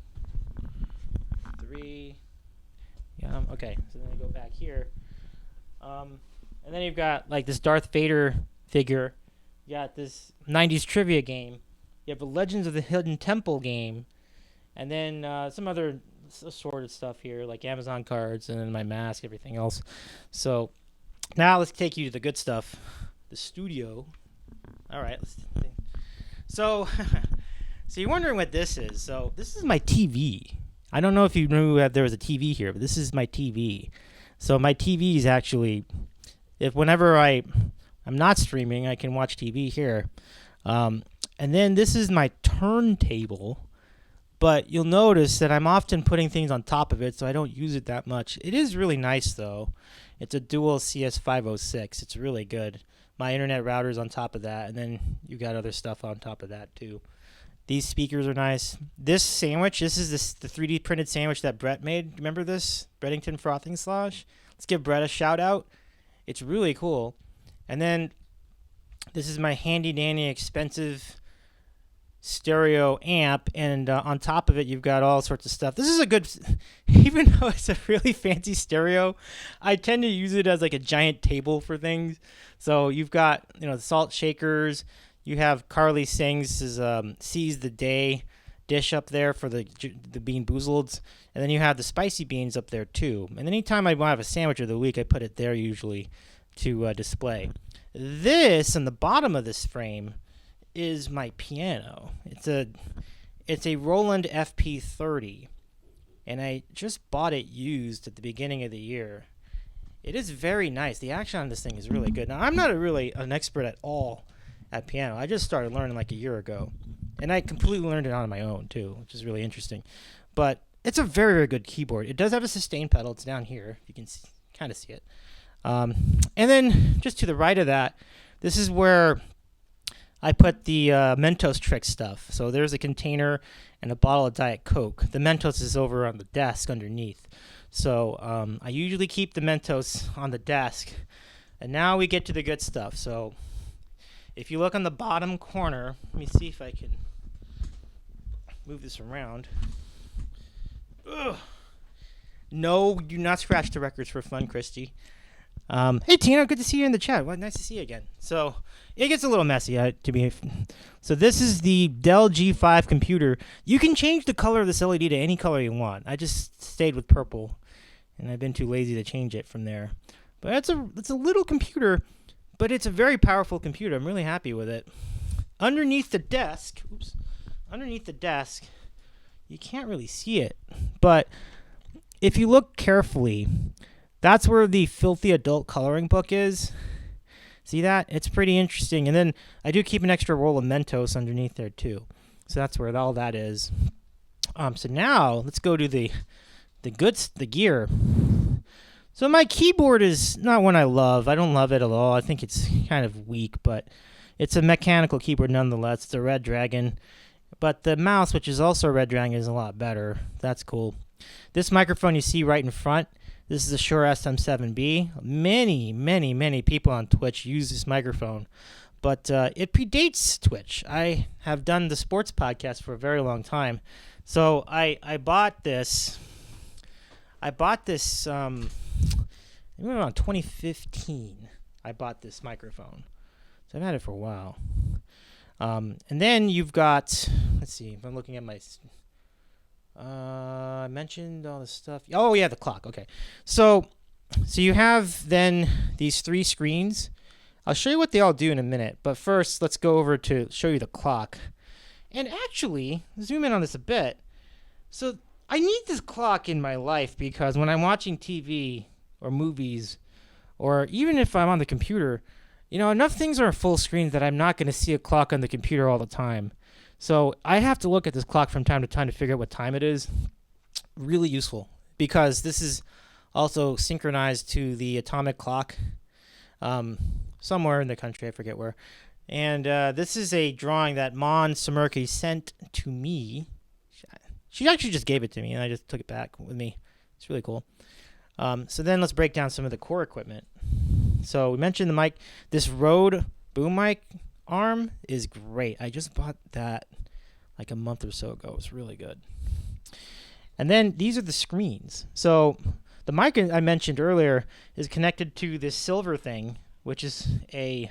3. Yeah. Okay. So then I go back here. And then you've got like this Darth Vader figure. You got this 90s trivia game. You have a Legends of the Hidden Temple game. And then some other assorted stuff here, like Amazon cards, and then my mask, everything else. So now let's take you to the good stuff. The studio. All right. So you're wondering what this is. So this is my TV. I don't know if you knew that there was a TV here, but this is my TV. So my TV is actually, whenever I'm not streaming, I can watch TV here. And then this is my turntable. But you'll notice that I'm often putting things on top of it, so I don't use it that much. It is really nice, though. It's a dual CS506. It's really good. My internet router's on top of that, and then you got other stuff on top of that, too. These speakers are nice. This sandwich, the 3D printed sandwich that Brett made. Remember this? Breddington Frothing Slosh? Let's give Brett a shout out. It's really cool. And then this is my handy-dandy expensive stereo amp, and on top of it you've got all sorts of stuff. This is a good, even though it's a really fancy stereo, I tend to use it as like a giant table for things. So you've got, the salt shakers, you have Carly Sings' Seize the Day dish up there for the Bean Boozleds, and then you have the spicy beans up there too. And anytime I want to have a sandwich of the week, I put it there usually to display. This on the bottom of this frame is my piano. It's a Roland FP30, and I just bought it used at the beginning of the year. It is very nice. The action on this thing is really good. Now, I'm not really an expert at all at piano. I just started learning like a year ago, and I completely learned it on my own too, which is really interesting. But it's a very, very good keyboard. It does have a sustain pedal. It's down here. You can kind of see it. And then just to the right of that, this is where I put the Mentos Trick stuff. So there's a container and a bottle of Diet Coke. The Mentos is over on the desk underneath. So I usually keep the Mentos on the desk. And now we get to the good stuff. So if you look on the bottom corner, let me see if I can move this around. Ugh. No, do not scratch the records for fun, Christy. Hey Tina, good to see you in the chat. Well, nice to see you again. So it gets a little messy So this is the Dell G5 computer. You can change the color of this LED to any color you want. I just stayed with purple, and I've been too lazy to change it from there. But it's a little computer, but it's a very powerful computer. I'm really happy with it. Underneath the desk, you can't really see it, but if you look carefully, that's where the Filthy Adult Coloring Book is. See that? It's pretty interesting. And then I do keep an extra roll of Mentos underneath there too. So that's where all that is. So now let's go to the the gear. So my keyboard is not one I love. I don't love it at all. I think it's kind of weak, but it's a mechanical keyboard nonetheless. It's a Red Dragon. But the mouse, which is also a Red Dragon, is a lot better. That's cool. This microphone you see right in front, this is a Shure SM7B. Many people on Twitch use this microphone. But it predates Twitch. I have done the sports podcast for a very long time. So I bought this. Around 2015. I bought this microphone. So I've had it for a while. And then you've got, let's see, if I'm looking at my, I mentioned all this stuff. Oh yeah, the clock. Okay. So you have then these 3 screens. I'll show you what they all do in a minute, but first let's go over to show you the clock. And actually, zoom in on this a bit. So I need this clock in my life because when I'm watching TV or movies, or even if I'm on the computer, enough things are full screen that I'm not going to see a clock on the computer all the time. So I have to look at this clock from time to time to figure out what time it is. Really useful because this is also synchronized to the atomic clock somewhere in the country. I forget where. And this is a drawing that Mon Samurki sent to me. She actually just gave it to me, and I just took it back with me. It's really cool. So then let's break down some of the core equipment. So we mentioned the mic. This Rode boom mic arm is great. I just bought that like a month or so ago. It's really good. And then these are the screens. So the mic I mentioned earlier is connected to this silver thing, which is a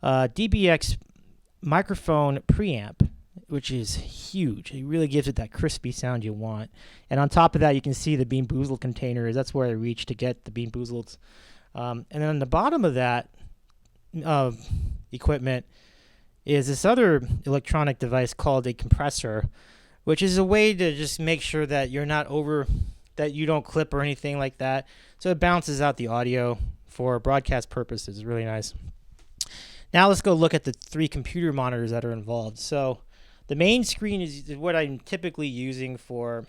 DBX microphone preamp, which is huge. It really gives it that crispy sound you want. And on top of that, you can see the Bean Boozled containers. That's where I reach to get the Bean Boozled. And then on the bottom of that equipment is this other electronic device called a compressor, which is a way to just make sure that you're not that you don't clip or anything like that. So it balances out the audio for broadcast purposes. It's really nice. Now let's go look at the 3 computer monitors that are involved. So the main screen is what I'm typically using for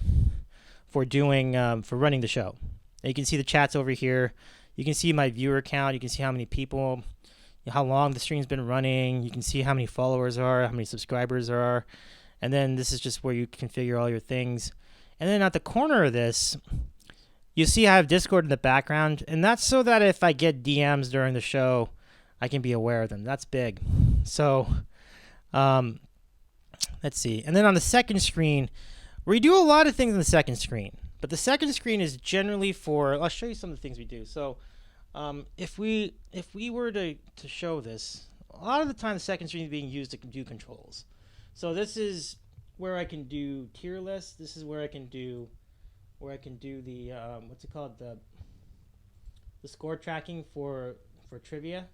running the show. And you can see the chats over here. You can see my viewer count. You can see how many people, how long the stream's been running. You can see how many followers are, how many subscribers there are. And then this is just where you configure all your things. And then at the corner of this, you see I have Discord in the background. And that's so that if I get DMs during the show, I can be aware of them. That's big. So let's see. And then on the second screen, we do a lot of things on the second screen. But the second screen is generally for, I'll show you some of the things we do. So if we were to show this, a lot of the time the second screen is being used to do controls. So this is where I can do tier lists. This is where I can do the what's it called, the score tracking for trivia.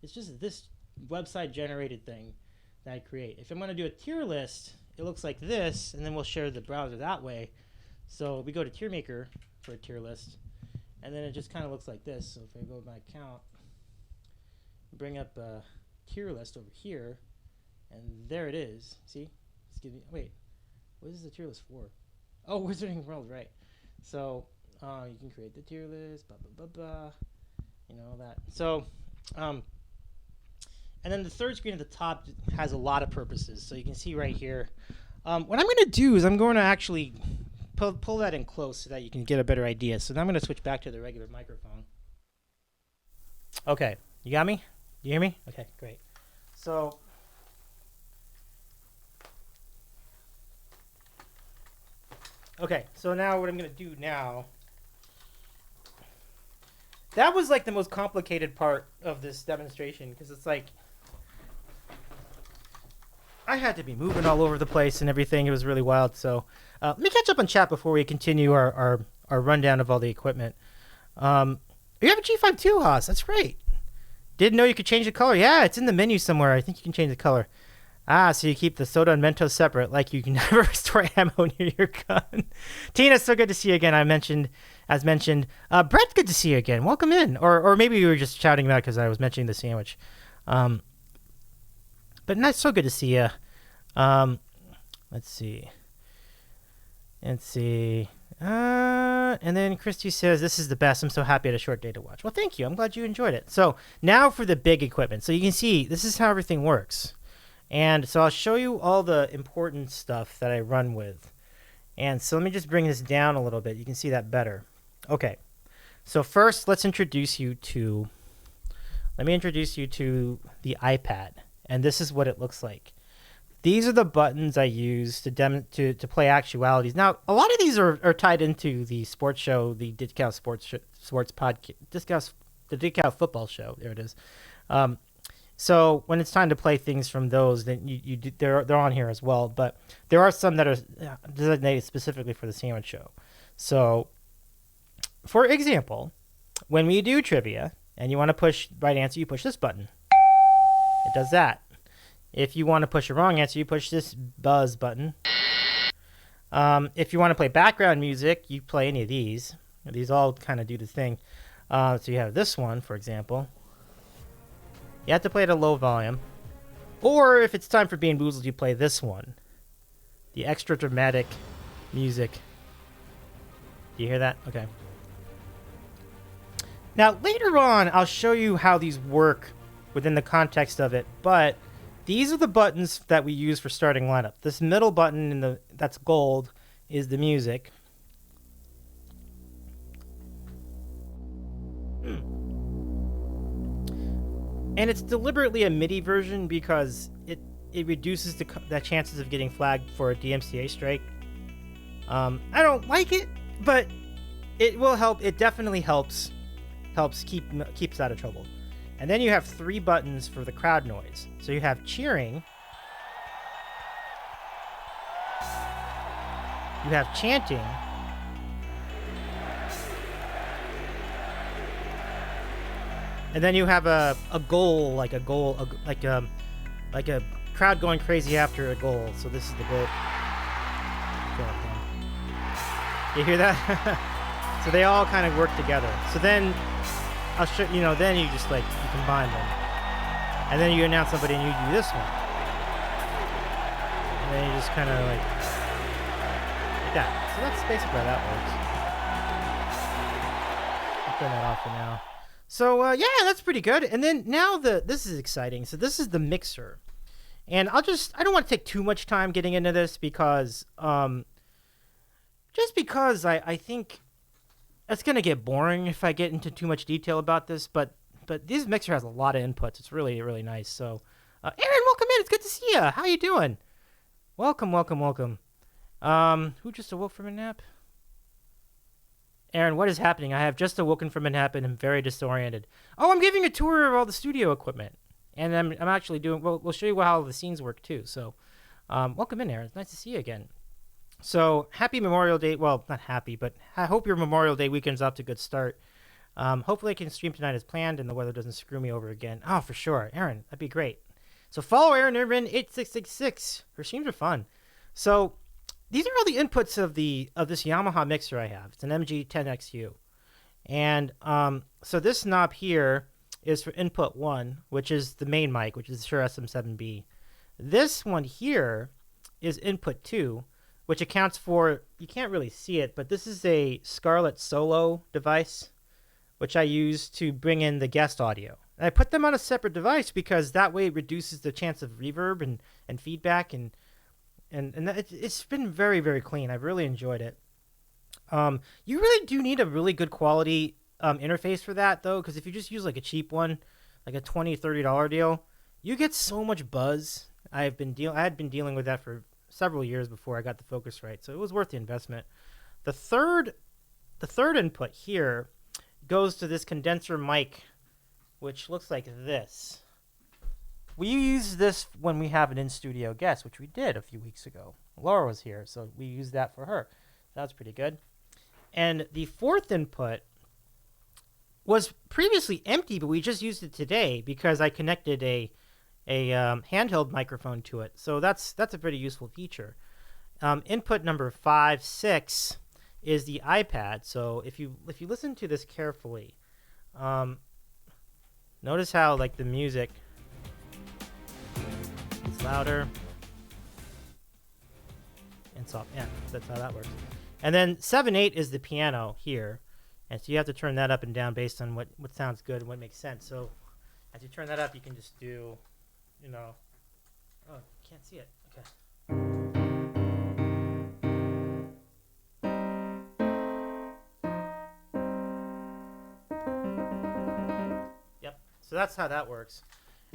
It's just this website generated thing that I create. If I'm going to do a tier list, it looks like this, and then we'll share the browser that way. So we go to Tier Maker for a tier list, and then it just kind of looks like this. So if I go to my account, bring up a tier list over here, and there it is. See? Wait, what is the tier list for? Oh, Wizarding World, right. So you can create the tier list, blah, blah, blah, blah, all that. So, and then the third screen at the top has a lot of purposes. So you can see right here. What I'm going to do is I'm going to actually pull that in close so that you can get a better idea. So now I'm going to switch back to the regular microphone. Okay, you got me? You hear me? Okay, great. So now what I'm going to do now, that was like the most complicated part of this demonstration because it's like I had to be moving all over the place and everything. It was really wild. So let me catch up on chat before we continue our rundown of all the equipment. You have a G5 too, Haas. That's great. Didn't know you could change the color. Yeah, it's in the menu somewhere. I think you can change the color. So you keep the soda and Mentos separate, like you can never store ammo near your gun. Tina, so good to see you again. As mentioned. Brett, good to see you again. Welcome in. Or maybe you were just shouting about because I was mentioning the sandwich. But nice, so good to see you. Let's see. And then Christy says, this is the best. I'm so happy I had a short day to watch. Well, thank you. I'm glad you enjoyed it. So now for the big equipment. So you can see this is how everything works. And so I'll show you all the important stuff that I run with. And so let me just bring this down a little bit. You can see that better. Okay. So first, let me introduce you to the iPad. And this is what it looks like. These are the buttons I use to play actualities. Now, a lot of these are tied into the sports show, the Discount Sports podcast, the Discount Football Show. There it is. So when it's time to play things from those, then they're on here as well. But there are some that are designated specifically for the Sandwich Show. So, for example, when we do trivia and you want to push right answer, you push this button. It does that. If you want to push a wrong answer, you push this buzz button. If you want to play background music, you play any of these. These all kind of do the thing. So you have this one, for example. You have to play at a low volume. Or if it's time for Being Boozled, you play this one. The extra dramatic music. Do you hear that? Okay. Now, later on, I'll show you how these work within the context of it, but these are the buttons that we use for starting lineup. This middle button that's gold is the music. And it's deliberately a MIDI version because it reduces the chances of getting flagged for a DMCA strike. I don't like it, but it will help. It definitely helps keeps out of trouble. And then you have 3 buttons for the crowd noise. So you have cheering, you have chanting, and then you have a goal, like a crowd going crazy after a goal. So this is the goal. You hear that? So they all kind of work together. So then I'll show then you just you combine them. And then you announce somebody and you do this one. And then you just kind of like that. So that's basically how that works. I'll turn that off for now. So yeah, that's pretty good. And then now this is exciting. So this is the mixer. And I don't want to take too much time getting into this because I think it's going to get boring if I get into too much detail about this, but this mixer has a lot of inputs. It's really, really nice. So, Aaron, welcome in. It's good to see you. How you doing? Welcome. Who just awoke from a nap? Aaron, what is happening? I have just awoken from a nap and am very disoriented. Oh, I'm giving a tour of all the studio equipment. And I'm actually doing, we'll show you how the scenes work too. So, welcome in, Aaron. It's nice to see you again. So, happy Memorial Day. Well, not happy, but I hope your Memorial Day weekend's off to a good start. Hopefully I can stream tonight as planned and the weather doesn't screw me over again. Oh, for sure. Aaron, that'd be great. So follow Aaron Irvin 8666. Her streams are fun. So these are all the inputs of this Yamaha mixer I have. It's an MG10XU. And so this knob here is for input 1, which is the main mic, which is the Shure SM7B. This one here is input 2, which accounts for, you can't really see it, but this is a Scarlett Solo device, which I use to bring in the guest audio. And I put them on a separate device because that way it reduces the chance of reverb and feedback, and it's been very, very clean. I've really enjoyed it. You really do need a really good quality interface for that, though, because if you just use like a cheap one, like a $20, $30 deal, you get so much buzz. I had been dealing with that for several years before I got the Focusrite, so it was worth the investment. The third input here goes to this condenser mic, which looks like this. We use this when we have an in-studio guest, which we did a few weeks ago. Laura was here, so we used that for her. That was pretty good. And the fourth input was previously empty, but we just used it today because I connected a handheld microphone to it. So that's a pretty useful feature. Input number 5, 6 is the iPad. So if you listen to this carefully, notice how like the music is louder and soft. Yeah, that's how that works. And then 7/8 is the piano here. And so you have to turn that up and down based on what sounds good and what makes sense. So as you turn that up, you can just do, oh, can't see it. Okay. Yep. So that's how that works.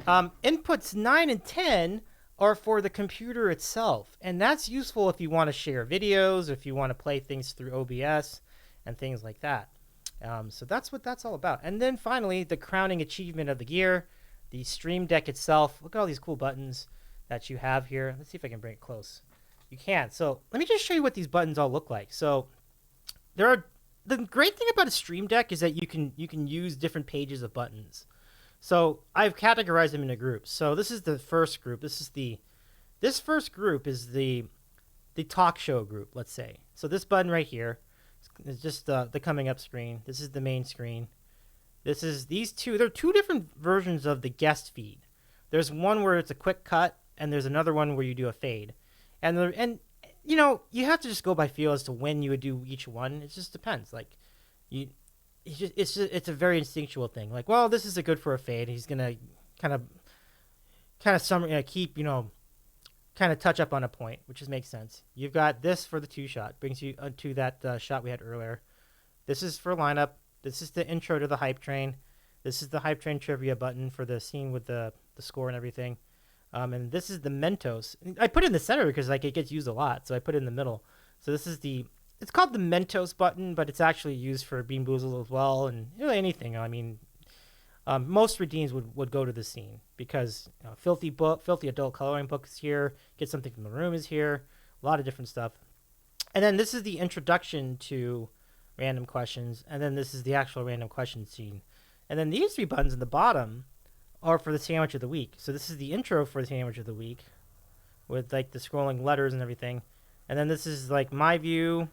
Inputs 9 and 10 are for the computer itself, and that's useful if you want to share videos, if you want to play things through OBS and things like that. So that's what that's all about. And then finally, the crowning achievement of the year, the Stream Deck itself. Look at all these cool buttons that you have here. Let's see if I can bring it close. You can. So let me just show you what these buttons all look like. So the great thing about a Stream Deck is that you can use different pages of buttons. So I've categorized them into groups. So this is the first group. This first group is the talk show group, let's say. So this button right here is just the coming up screen. This is the main screen. There are two different versions of the guest feed. There's one where it's a quick cut, and there's another one where you do a fade. And you have to just go by feel as to when you would do each one. It just depends. Like it's a very instinctual thing. Like, well, this is good for a fade. He's gonna kind of keep kind of touch up on a point, which makes sense. You've got this for the 2-shot, brings you to that shot we had earlier. This is for lineup. This is the intro to the hype train. This is the hype train trivia button for the scene with the score and everything. And this is the Mentos. I put it in the center because it gets used a lot, so I put it in the middle. So this is it's called the Mentos button, but it's actually used for Bean Boozled as well, and really anything. I mean, most redeems would go to the scene because filthy adult coloring book is here. Get Something from the Room is here. A lot of different stuff. And then this is the introduction to random questions, and then this is the actual random question scene. And then these 3 buttons in the bottom are for the sandwich of the week. So this is the intro for the sandwich of the week with the scrolling letters and everything. And then this is my view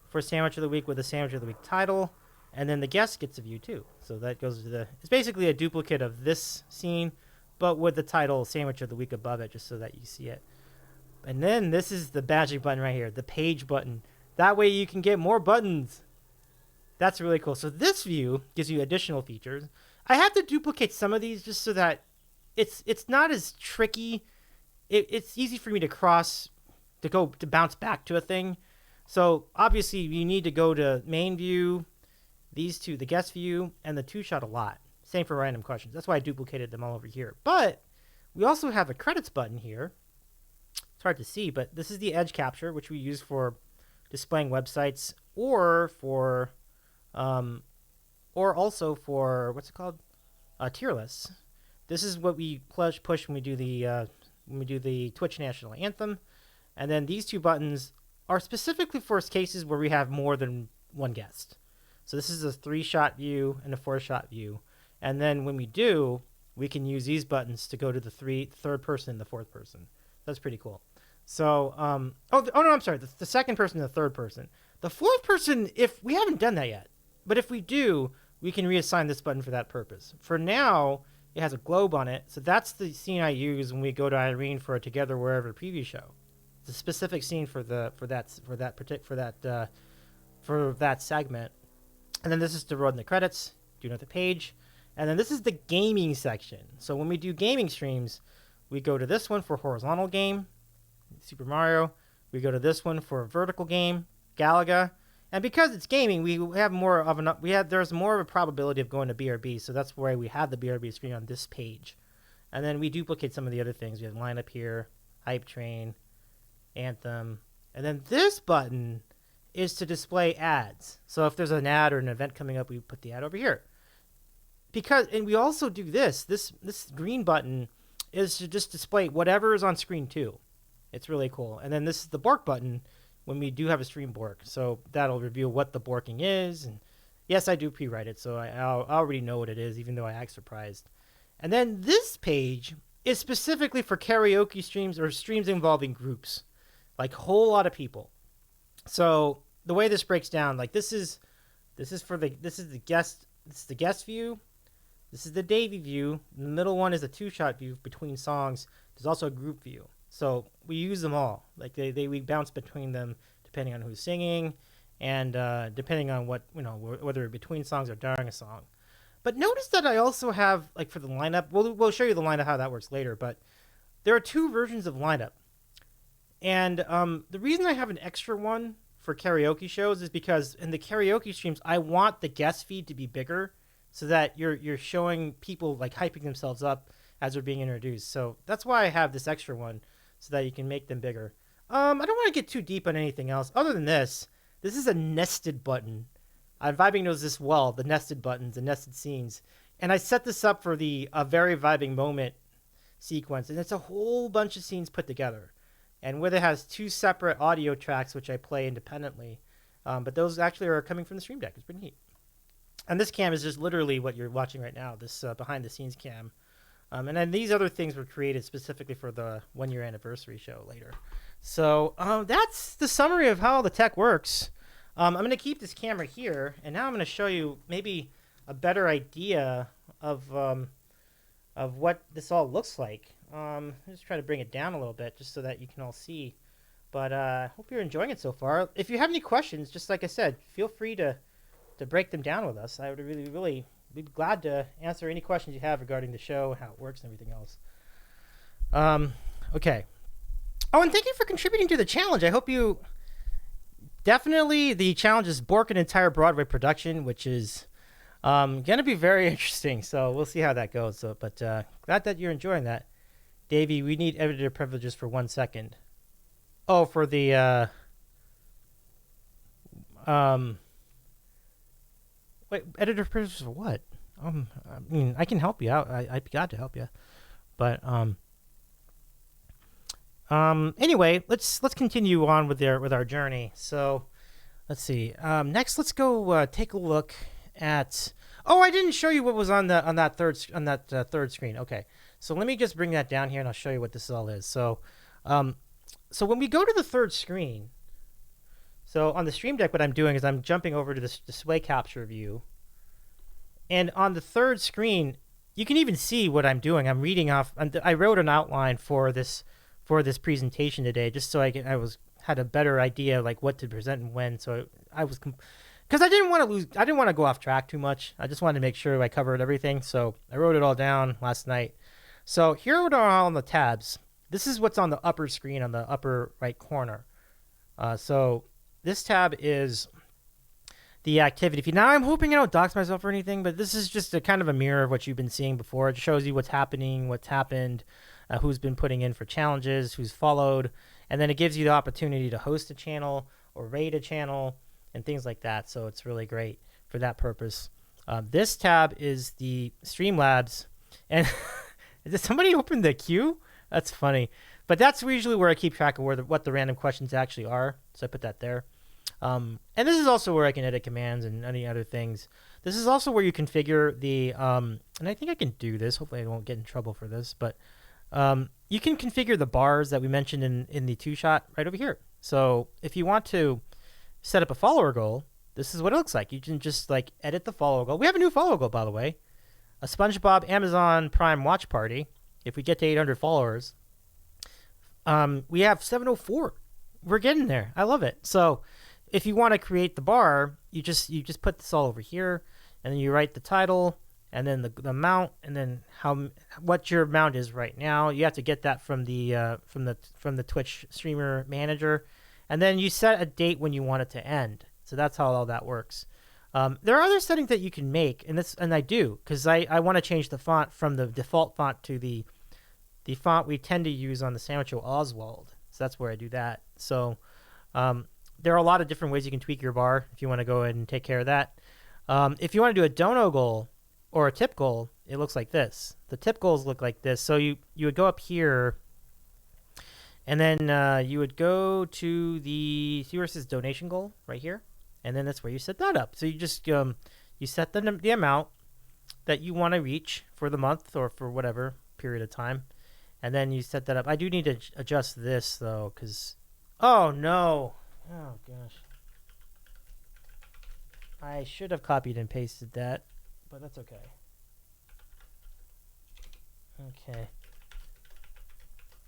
for sandwich of the week with the sandwich of the week title. And then the guest gets a view too. So that goes to it's basically a duplicate of this scene, but with the title sandwich of the week above it, just so that you see it. And then this is the magic button right here, the page button. That way you can get more buttons. That's really cool. So this view gives you additional features. I have to duplicate some of these just so that it's not as tricky. It's easy for me to bounce back to a thing. So obviously you need to go to main view, these two, the guest view, and the 2-shot a lot. Same for random questions. That's why I duplicated them all over here. But we also have a credits button here. It's hard to see, but this is the edge capture, which we use for displaying websites or also for what's it called? Tier lists. This is what we push when we do the Twitch National Anthem. And then these 2 buttons are specifically for cases where we have more than one guest. So this is a 3-shot view and a 4-shot view. And then when we do, we can use these buttons to go to the third person and the fourth person. That's pretty cool. So, I'm sorry. The second person and the third person. The fourth person, if we haven't done that yet, but if we do, we can reassign this button for that purpose. For now, it has a globe on it. So that's the scene I use when we go to Irene for a Together Wherever preview show. It's a specific scene for that segment. And then this is to run the credits, do another page. And then this is the gaming section. So when we do gaming streams, we go to this one for horizontal game, Super Mario. We go to this one for a vertical game, Galaga. And because it's gaming, there's more of a probability of going to BRB. So that's why we have the BRB screen on this page. And then we duplicate some of the other things. We have lineup here, hype train, anthem. And then this button is to display ads. So if there's an ad or an event coming up, we put the ad over here. And we also do this green button is to just display whatever is on screen too. It's really cool. And then this is the bork button when we do have a stream bork. So that'll reveal what the borking is. And yes, I do pre-write it, so I already know what it is, even though I act surprised. And then this page is specifically for karaoke streams or streams involving groups, like a whole lot of people. So the way this breaks down, this is the guest view. This is the Davey view. The middle one is a 2-shot view between songs. There's also a group view. So we use them all. We bounce between them depending on who's singing. and depending on what, whether between songs or during a song. But notice that I also have, like, for the lineup, we'll show you the lineup, how that works later, but there are two versions of lineup. And the reason I have an extra one for karaoke shows is because in the karaoke streams, I want the guest feed to be bigger so that you're showing people, like, hyping themselves up as they're being introduced. So that's why I have this extra one, so that you can make them bigger. I don't want to get too deep on anything else other than this. This is a nested button. Vibing knows this well, the nested buttons, the nested scenes. And I set this up for the A Very Vibing Moment sequence. And it's a whole bunch of scenes put together. And with it has two separate audio tracks, which I play independently. But those actually are coming from the Stream Deck. It's pretty neat. And this cam is just literally what you're watching right now, this behind-the-scenes cam. And then these other things were created specifically for the one-year anniversary show later. So that's the summary of how the tech works. I'm going to keep this camera here, and now I'm going to show you maybe a better idea of what this all looks like. Just try to bring it down a little bit just so that you can all see. But I hope you're enjoying it so far. If you have any questions, just like I said, feel free to break them down with us. I would really be glad to answer any questions you have regarding the show, how it works, and everything else. Okay. Oh, and thank you for contributing to the challenge. I hope you... Definitely, the challenge is Bork an entire Broadway production, which is going to be very interesting. So we'll see how that goes. So, but glad that you're enjoying that. Davey, we need editor privileges for 1 second. Oh, for the... Wait, editor privileges for what? I mean, I can help you out. I'd be glad to help you. But... Anyway, let's continue on with our journey. So, let's see. Next, let's go take a look at. Oh, I didn't show you what was on that third screen. Okay, so let me just bring that down here, and I'll show you what this all is. So, so when we go to the third screen, so on the Stream Deck, what I'm doing is I'm jumping over to this display capture view, and on the third screen, you can even see what I'm doing. I'm reading off. I wrote an outline for this presentation today, just so I had a better idea, like what to present and when. So I was, because I didn't want to go off track too much. I just wanted to make sure I covered everything. So I wrote it all down last night. So here are all the tabs. This is what's on the upper screen on the upper right corner. So this tab is the activity feed. Now I'm hoping I don't dox myself or anything, but this is just a kind of a mirror of what you've been seeing before. It shows you what's happening, what's happened, who's been putting in for challenges, who's followed, and then it gives you the opportunity to host a channel or rate a channel and things like that. So it's really great for that purpose. This tab is the Streamlabs, and did somebody open the queue? That's funny, but that's usually where I keep track of what the random questions actually are. So I put that there. And this is also where I can edit commands and any other things. This is also where you configure the, and I think I can do this. Hopefully I won't get in trouble for this, but you can configure the bars that we mentioned in the two-shot right over here. So if you want to set up a follower goal, this is what it looks like. You can just like edit the follower goal. We have a new follower goal, by the way. A SpongeBob Amazon Prime watch party. If we get to 800 followers, we have 704. We're getting there. I love it. So if you want to create the bar, you just put this all over here, and then you write the title, and then the amount, and then what your amount is right now. You have to get that from the Twitch streamer manager, and then you set a date when you want it to end. So that's how all that works. There are other settings that you can make, and I do, because I want to change the font from the default font to the font we tend to use on the Sandwich Oswald. So that's where I do that. So there are a lot of different ways you can tweak your bar if you want to go ahead and take care of that. If you want to do a dono goal or a tip goal, it looks like this. The tip goals look like this. So you would go up here, and then you would go to see where it says donation goal right here, and then that's where you set that up. So you just you set the amount that you want to reach for the month or for whatever period of time, and then you set that up. I do need to adjust this though, because oh no, oh gosh, I should have copied and pasted that, but that's okay. Okay,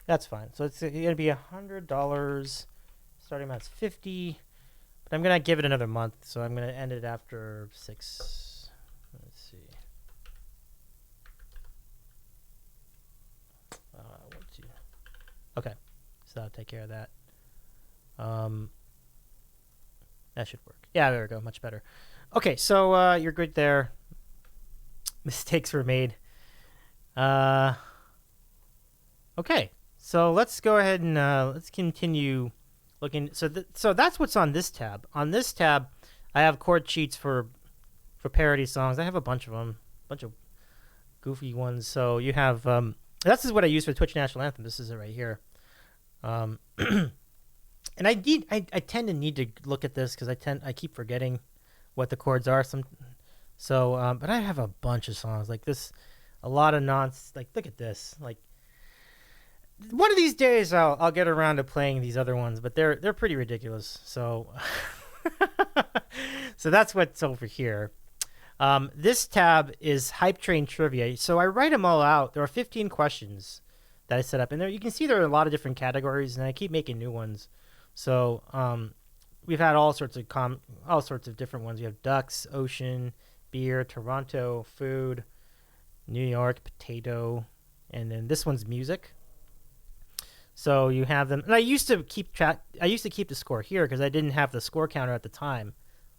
that's fine. So it's going to be $100. Starting amount's 50. But I'm gonna give it another month, so I'm gonna end it after 6. Let's see. 1, 2. Okay, so that'll take care of that. That should work. Yeah, there we go. Much better. Okay, so you're good there. Mistakes were made. Okay, so let's go ahead and let's continue looking. So that's what's on this tab. On this tab, I have chord sheets for parody songs. I have a bunch of them, a bunch of goofy ones. So you have this is what I use for Twitch National Anthem. This is it right here. And I tend to need to look at this because I keep forgetting what the chords are. But I have a bunch of songs like this, a lot of like look at this. Like one of these days I'll get around to playing these other ones, but they're pretty ridiculous. So so that's what's over here. This tab is Hype Train Trivia. So I write them all out. There are 15 questions that I set up, and there you can see there are a lot of different categories, and I keep making new ones. So we've had all sorts of different ones. You have ducks, ocean, beer, Toronto, food, New York, potato, and then this one's music. So you have them, and I used to keep the score here because I didn't have the score counter at the time,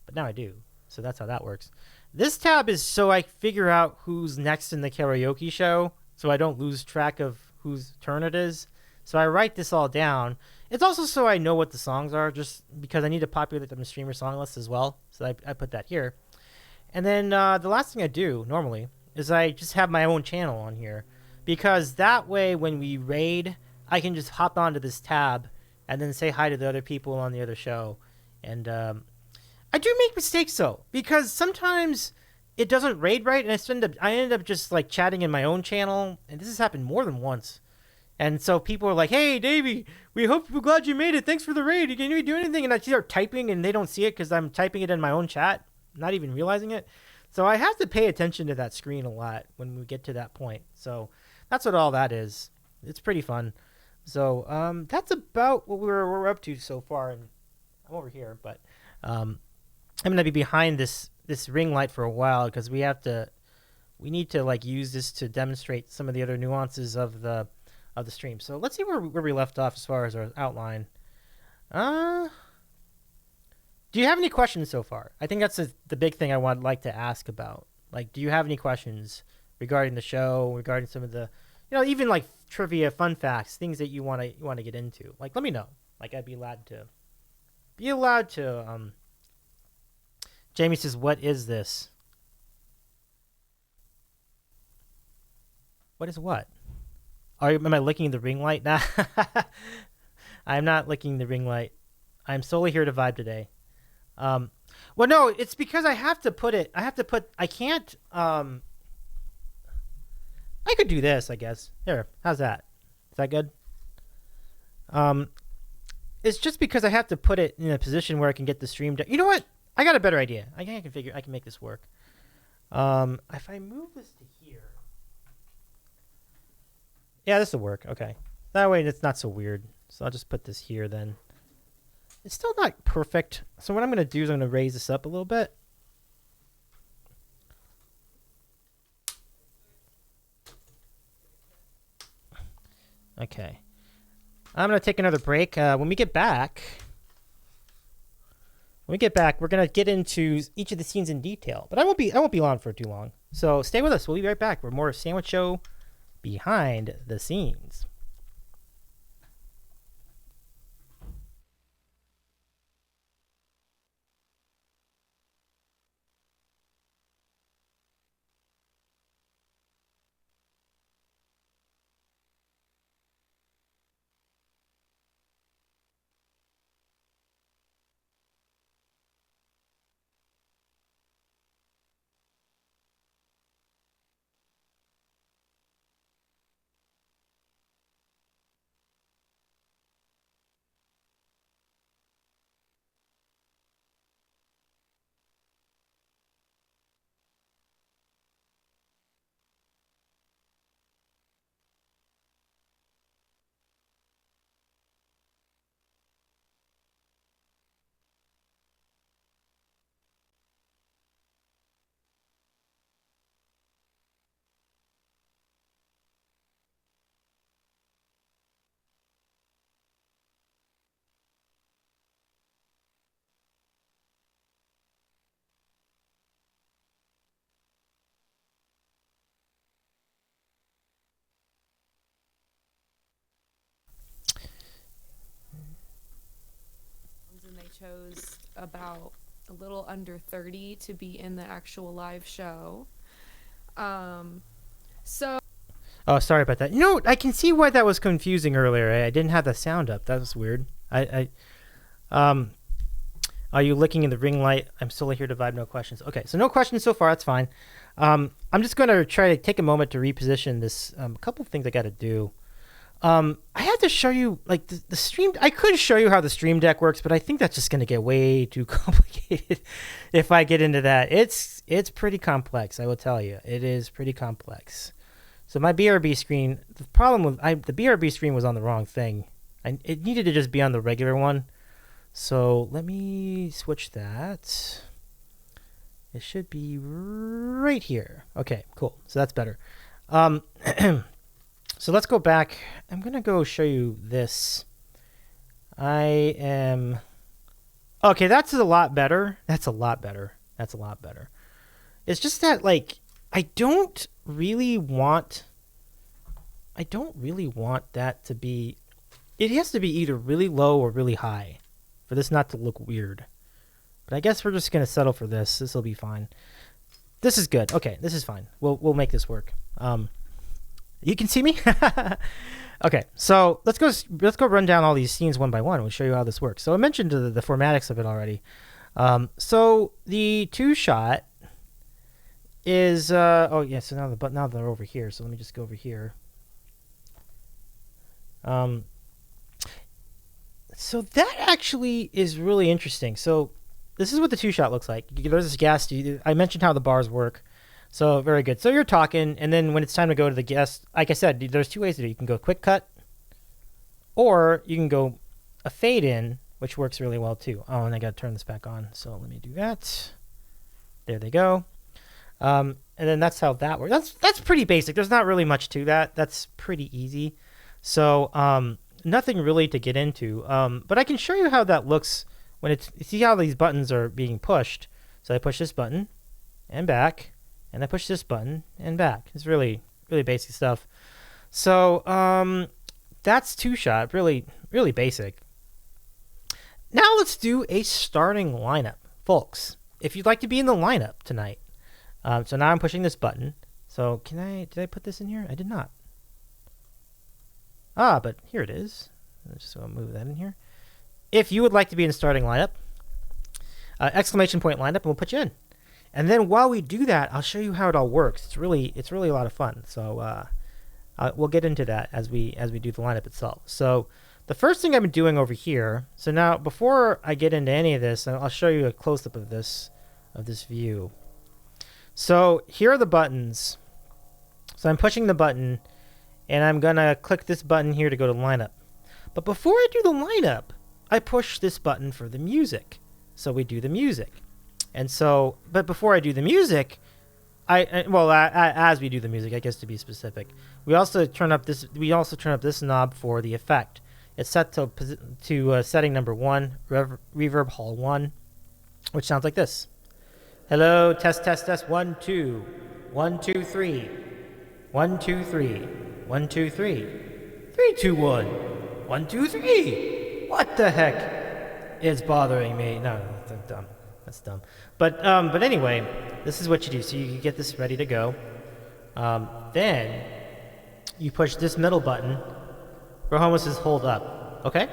but now I do. So that's how that works. This tab is so I figure out who's next in the karaoke show, so I don't lose track of whose turn it is. So I write this all down. It's also so I know what the songs are, just because I need to populate them in streamer song lists as well. So I put that here. And then the last thing I do normally is I just have my own channel on here, because that way when we raid, I can just hop onto this tab and then say hi to the other people on the other show. And I do make mistakes though, because sometimes it doesn't raid right, and I end up just like chatting in my own channel, and this has happened more than once. And so people are like, "Hey, Davey, we're glad you made it. Thanks for the raid. Can you do anything?" And I start typing, and they don't see it because I'm typing it in my own chat, not even realizing it. So I have to pay attention to that screen a lot when we get to that point. So that's what all that is. It's pretty fun. So that's about what we're up to so far. And I'm over here, but I'm gonna be behind this ring light for a while because we need to like use this to demonstrate some of the other nuances of the stream. So let's see where we left off as far as our outline. Do you have any questions so far? I think that's the big thing I would like to ask about. Like, do you have any questions regarding the show, regarding some of the, even like trivia, fun facts, things that you want to get into? Like, let me know. Like, I'd be allowed to. Jamie says, "What is this?" What is what? Am I licking the ring light? Nah. I'm not licking the ring light. I'm solely here to vibe today. Well, no, it's because I can't, I could do this, I guess. Here, how's that? Is that good? It's just because I have to put it in a position where I can get the stream done. You know what? I got a better idea. I can make this work. If I move this to here. Yeah, this will work. Okay. That way it's not so weird. So I'll just put this here then. It's still not perfect. So what I'm going to do is I'm going to raise this up a little bit. Okay. I'm going to take another break. When we get back, we're going to get into each of the scenes in detail. But I won't be on for too long. So stay with us. We'll be right back. We're more Sandwich Show behind the scenes. chose about a little under 30 to be in the actual live show. So. Oh, sorry about that. You know, I can see why that was confusing earlier. I didn't have the sound up. That was weird. Are you looking in the ring light? I'm still here to vibe. No questions. Okay, so no questions so far. That's fine. I'm just going to try to take a moment to reposition this. A couple of things I got to do. I had to show you like the stream. I could show you how the Stream Deck works, but I think that's just going to get way too complicated if I get into that. It's pretty complex. I will tell you, it is pretty complex. So my BRB screen. The problem with the BRB screen was on the wrong thing. It needed to just be on the regular one. So let me switch that. It should be right here. Okay, cool. So that's better. So let's go back. I'm going to go show you this. Okay, that's a lot better. That's a lot better. It's just that, like, I don't really want that to be... It has to be either really low or really high for this not to look weird. But I guess we're just going to settle for this. This will be fine. This is good. Okay, this is fine. We'll make this work. You can see me? Okay, so let's go run down all these scenes one by one. We'll show you how this works. So I mentioned the formatics of it already. So the two-shot is... so now they're over here. So let me just go over here. So that actually is really interesting. So this is what the two-shot looks like. There's this gas. I mentioned how the bars work. So very good. So you're talking, and then when it's time to go to the guest, like I said, there's two ways to do it. You can go quick cut, or you can go a fade in, which works really well too. Oh, and I got to turn this back on. So let me do that. There they go. And then that's how that works. That's pretty basic. There's not really much to that. That's pretty easy. So nothing really to get into. But I can show you how that looks when it's... See how these buttons are being pushed. So I push this button and back. And I push this button and back. It's really, really basic stuff. So that's two-shot, really, really basic. Now let's do a starting lineup. Folks, if you'd like to be in the lineup tonight. So now I'm pushing this button. So did I put this in here? I did not. But here it is. So I'll move that in here. If you would like to be in the starting lineup, exclamation point lineup, and we'll put you in. And then while we do that, I'll show you how it all works. It's really a lot of fun. So we'll get into that as we do the lineup itself. So the first thing I've been doing over here. So now before I get into any of this, I'll show you a close-up of this view. So here are the buttons. So I'm pushing the button, and I'm gonna click this button here to go to lineup. But before I do the lineup, I push this button for the music. So we do the music. And so, but before I do the music, as we do the music, I guess to be specific, we also turn up this knob for the effect. It's set to setting number 1, reverb hall 1, which sounds like this. Hello, test, 1, 2, 1, 2, 3, 1, 2, 3, 1, 2, 3, 3, 2, 1, 1, 2, 3. What the heck is bothering me? No, that's dumb. That's dumb. But anyway, this is what you do. So you get this ready to go. Then you push this middle button where home says hold up. Okay?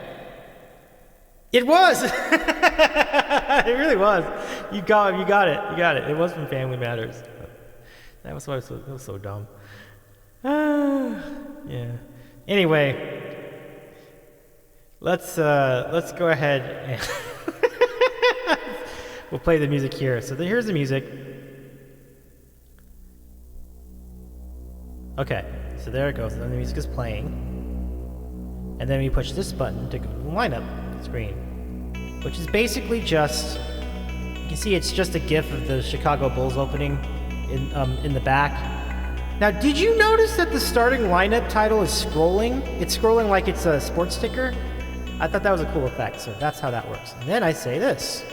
It was! It really was. You got it. It was from Family Matters. That was why it was so dumb. Yeah. Anyway, let's go ahead and we'll play the music here. So here's the music. Okay, so there it goes. And then the music is playing. And then we push this button to go to the lineup screen, which is basically just, you can see it's just a GIF of the Chicago Bulls opening in the back. Now, did you notice that the starting lineup title is scrolling? It's scrolling like it's a sports sticker. I thought that was a cool effect, so that's how that works. And then I say this.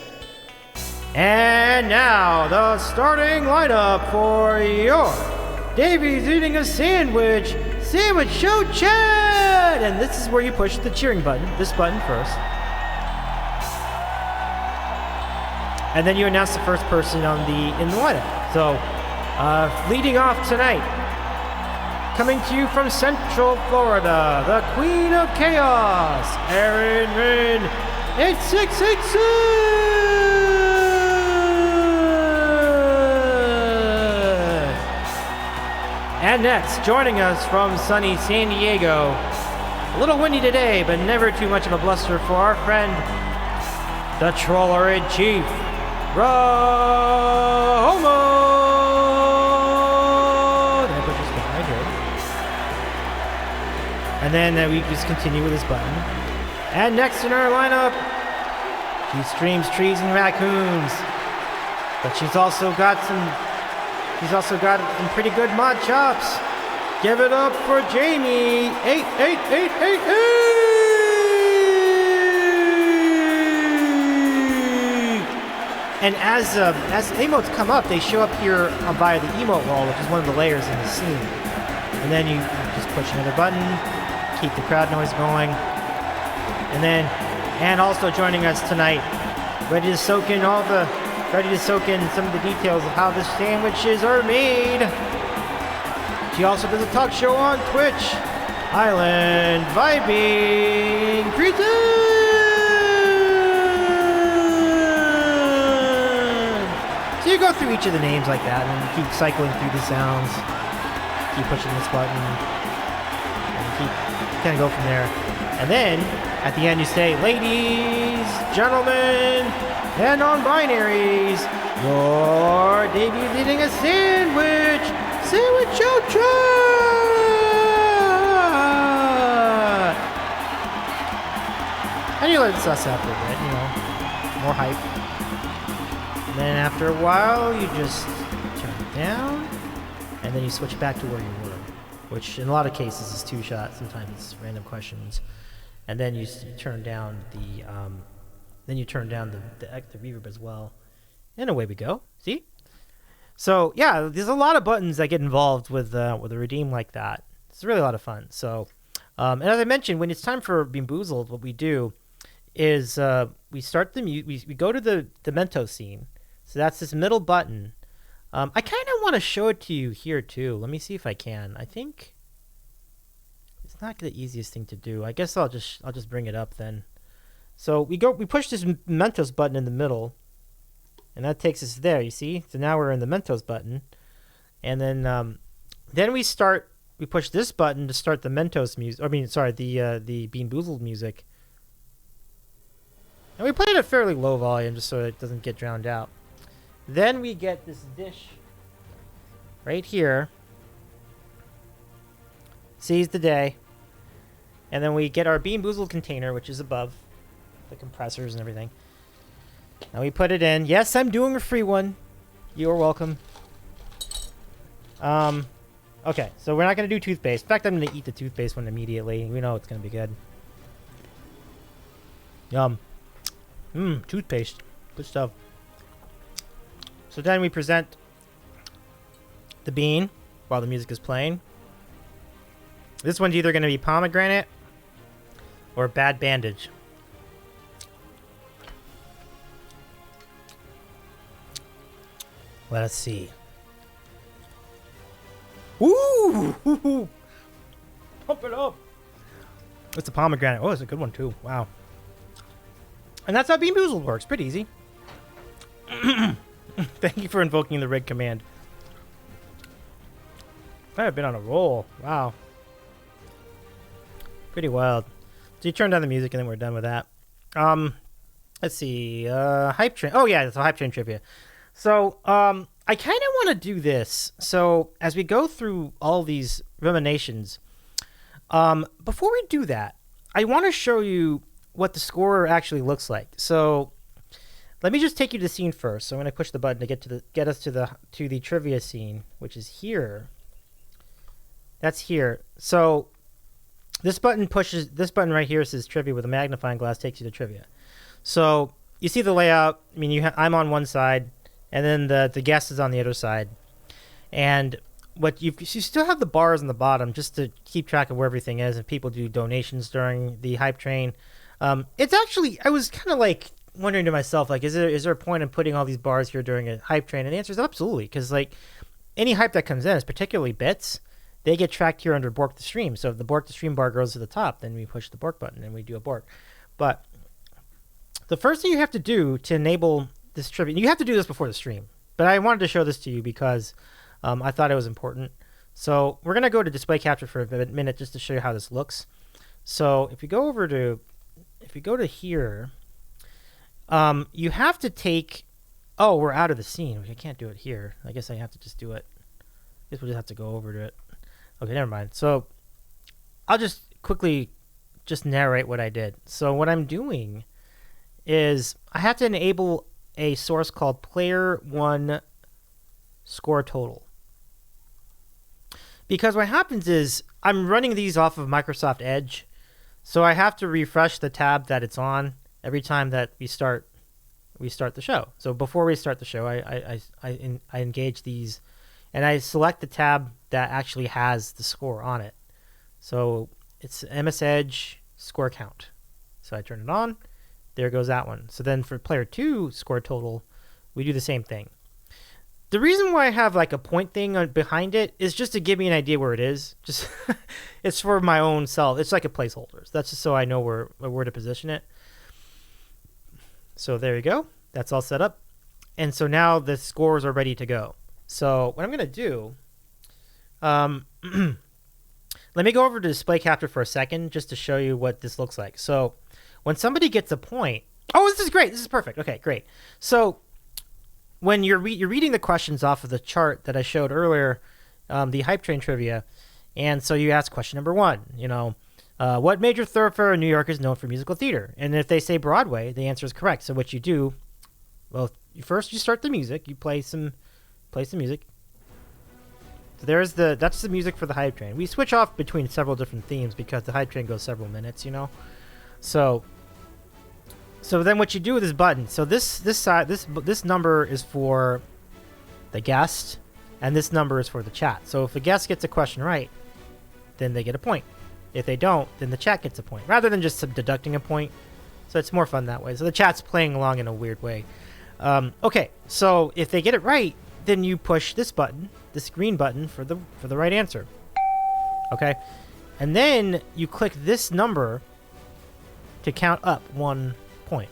And now, the starting lineup for your Davey's Eating a Sandwich Show Chat! And this is where you push the cheering button, this button first. and then you announce the first person in the lineup. So, leading off tonight, coming to you from Central Florida, the Queen of Chaos, Erin Rin, 8686. And next, joining us from sunny San Diego, a little windy today, but never too much of a bluster for our friend, the Troller-in-Chief, Romo! There, put your spot right here. And then we just continue with this button. And next in our lineup, she streams trees and raccoons, but she's also got some pretty good mod chops. Give it up for Jamie, 88888. And as emotes come up, they show up here via the emote wall, which is one of the layers in the scene. And then you just push another button, keep the crowd noise going. And also joining us tonight, ready to soak in some of the details of how the sandwiches are made. She also does a talk show on Twitch, Island Vibing Presents. So you go through each of the names like that, and you keep cycling through the sounds, keep pushing this button, and keep kind of go from there. And then at the end you say, ladies, gentlemen, and non-binaries, your debut eating a sandwich outro! And you let it suss out for a bit, more hype. And then after a while, you just turn it down, and then you switch back to where you were, which in a lot of cases is two shots. Sometimes it's random questions, and then you turn down the reverb as well, and away we go. See? So yeah, there's a lot of buttons that get involved with a redeem like that. It's really a lot of fun. So, and as I mentioned, when it's time for Beanboozled, what we do is we start we go to the Mentos scene. So that's this middle button. I kind of want to show it to you here too. Let me see if I can. I think it's not the easiest thing to do. I guess I'll just bring it up then. So we push this Mentos button in the middle, and that takes us there, you see? So now we're in the Mentos button. And then we push this button to start the Mentos music, the Beanboozled music. And we play it at fairly low volume just so it doesn't get drowned out. Then we get this dish right here. Seize the day. And then we get our Beanboozled container, which is above the compressors and everything. Now we put it in. Yes, I'm doing a free one. You're welcome. Okay, so we're not going to do toothpaste. In fact, I'm going to eat the toothpaste one immediately. We know it's going to be good. Yum. Toothpaste. Good stuff. So then we present the bean while the music is playing. This one's either going to be pomegranate or bad bandage. Let us see. Ooh! Pump it up! It's a pomegranate. Oh, it's a good one, too. Wow. And that's how Beanboozled works. Pretty easy. Thank you for invoking the rig command. I've been on a roll. Wow. Pretty wild. So you turn down the music and then we're done with that. Let's see. Hype train. Oh, yeah. It's a hype train trivia. So, I kind of want to do this. So, as we go through all these ruminations, before we do that, I want to show you what the score actually looks like. So, let me just take you to the scene first. So, I'm going to push the button to get us to the trivia scene, which is here. That's here. So, this button right here says trivia with a magnifying glass takes you to trivia. So, you see the layout. I mean, I'm on one side. And then the guest is on the other side. And what you still have the bars on the bottom just to keep track of where everything is. And people do donations during the hype train. It's actually, I was kind of like wondering to myself, like, is there a point in putting all these bars here during a hype train? And the answer is absolutely, because like any hype that comes in, is particularly bits, they get tracked here under Bork the Stream. So if the Bork the Stream bar goes to the top, then we push the Bork button and we do a Bork. But the first thing you have to do to enable this trivia, and you have to do this before the stream, but I wanted to show this to you because I thought it was important. So we're going to go to display capture for a minute just to show you how this looks. So if you go to here, you have to take, oh, we're out of the scene. I can't do it here. I guess I have to just do it. I guess we'll just have to go over to it. Okay, never mind. So I'll just quickly just narrate what I did. So what I'm doing is I have to enable a source called player one score total. Because what happens is I'm running these off of Microsoft Edge, so I have to refresh the tab that it's on every time that we start the show. So before we start the show, I engage these, and I select the tab that actually has the score on it. So it's MS Edge score count. So I turn it on. There goes that one. So then for player 2 score total, we do the same thing. The reason why I have like a point thing behind it is just to give me an idea where it is. Just it's for my own self. It's like a placeholder. So that's just so I know where to position it. So there you go. That's all set up. And so now the scores are ready to go. So what I'm going to do, let me go over to display capture for a second just to show you what this looks like. So when somebody gets a point, oh, this is great. This is perfect. Okay, great. So when you're reading the questions off of the chart that I showed earlier, the hype train trivia, and so you ask question number 1, what major thoroughfare in New York is known for musical theater? And if they say Broadway, the answer is correct. So what you do, well, first you start the music, you play some music. So that's the music for the hype train. We switch off between several different themes because the hype train goes several minutes, So then what you do with this button, so this number is for the guest, and this number is for the chat. So if the guest gets a question right, then they get a point. If they don't, then the chat gets a point, rather than just deducting a point. So it's more fun that way. So the chat's playing along in a weird way. Okay, so if they get it right, then you push this button, this green button, for the right answer. Okay, and then you click this number to count up 1 point.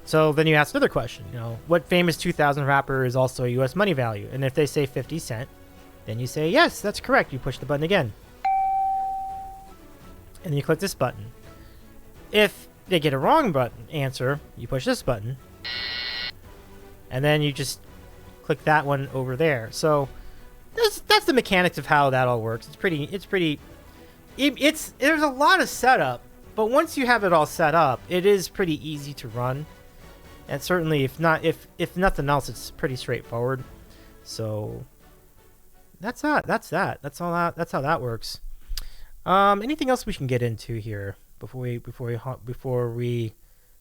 So then you ask another question, what famous 2000 rapper is also a US money value? And if they say 50 Cent, then you say, yes, that's correct. You push the button again. And then you click this button. If they get a wrong answer, you push this button. And then you just click that one over there. So that's the mechanics of how that all works. There's a lot of setup. But once you have it all set up, it is pretty easy to run, and certainly, if nothing else, it's pretty straightforward. So that's that. That's all. That's how that works. Anything else we can get into here before we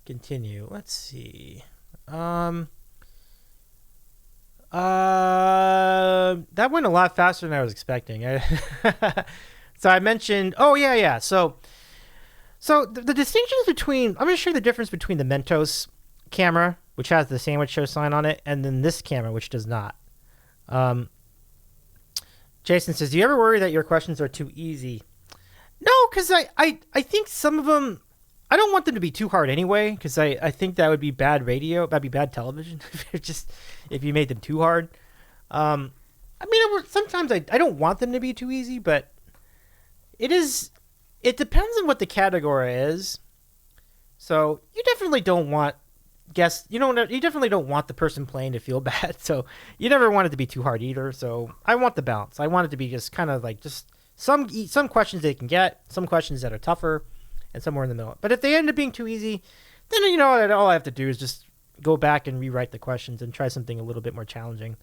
continue? Let's see. That went a lot faster than I was expecting. So I mentioned. Oh yeah. So the distinctions between, I'm going to show you the difference between the Mentos camera, which has the sandwich show sign on it, and then this camera, which does not. Jason says, do you ever worry that your questions are too easy? No, because I think some of them, I don't want them to be too hard anyway, because I think that would be bad radio, that'd be bad television, if you made them too hard. Sometimes I don't want them to be too easy, but it depends on what the category is. So you definitely don't want you definitely don't want the person playing to feel bad. So you never want it to be too hard either. So I want the balance. I want it to be just kind of like just some questions they can get, some questions that are tougher, and somewhere in the middle. But if they end up being too easy, then all I have to do is just go back and rewrite the questions and try something a little bit more challenging.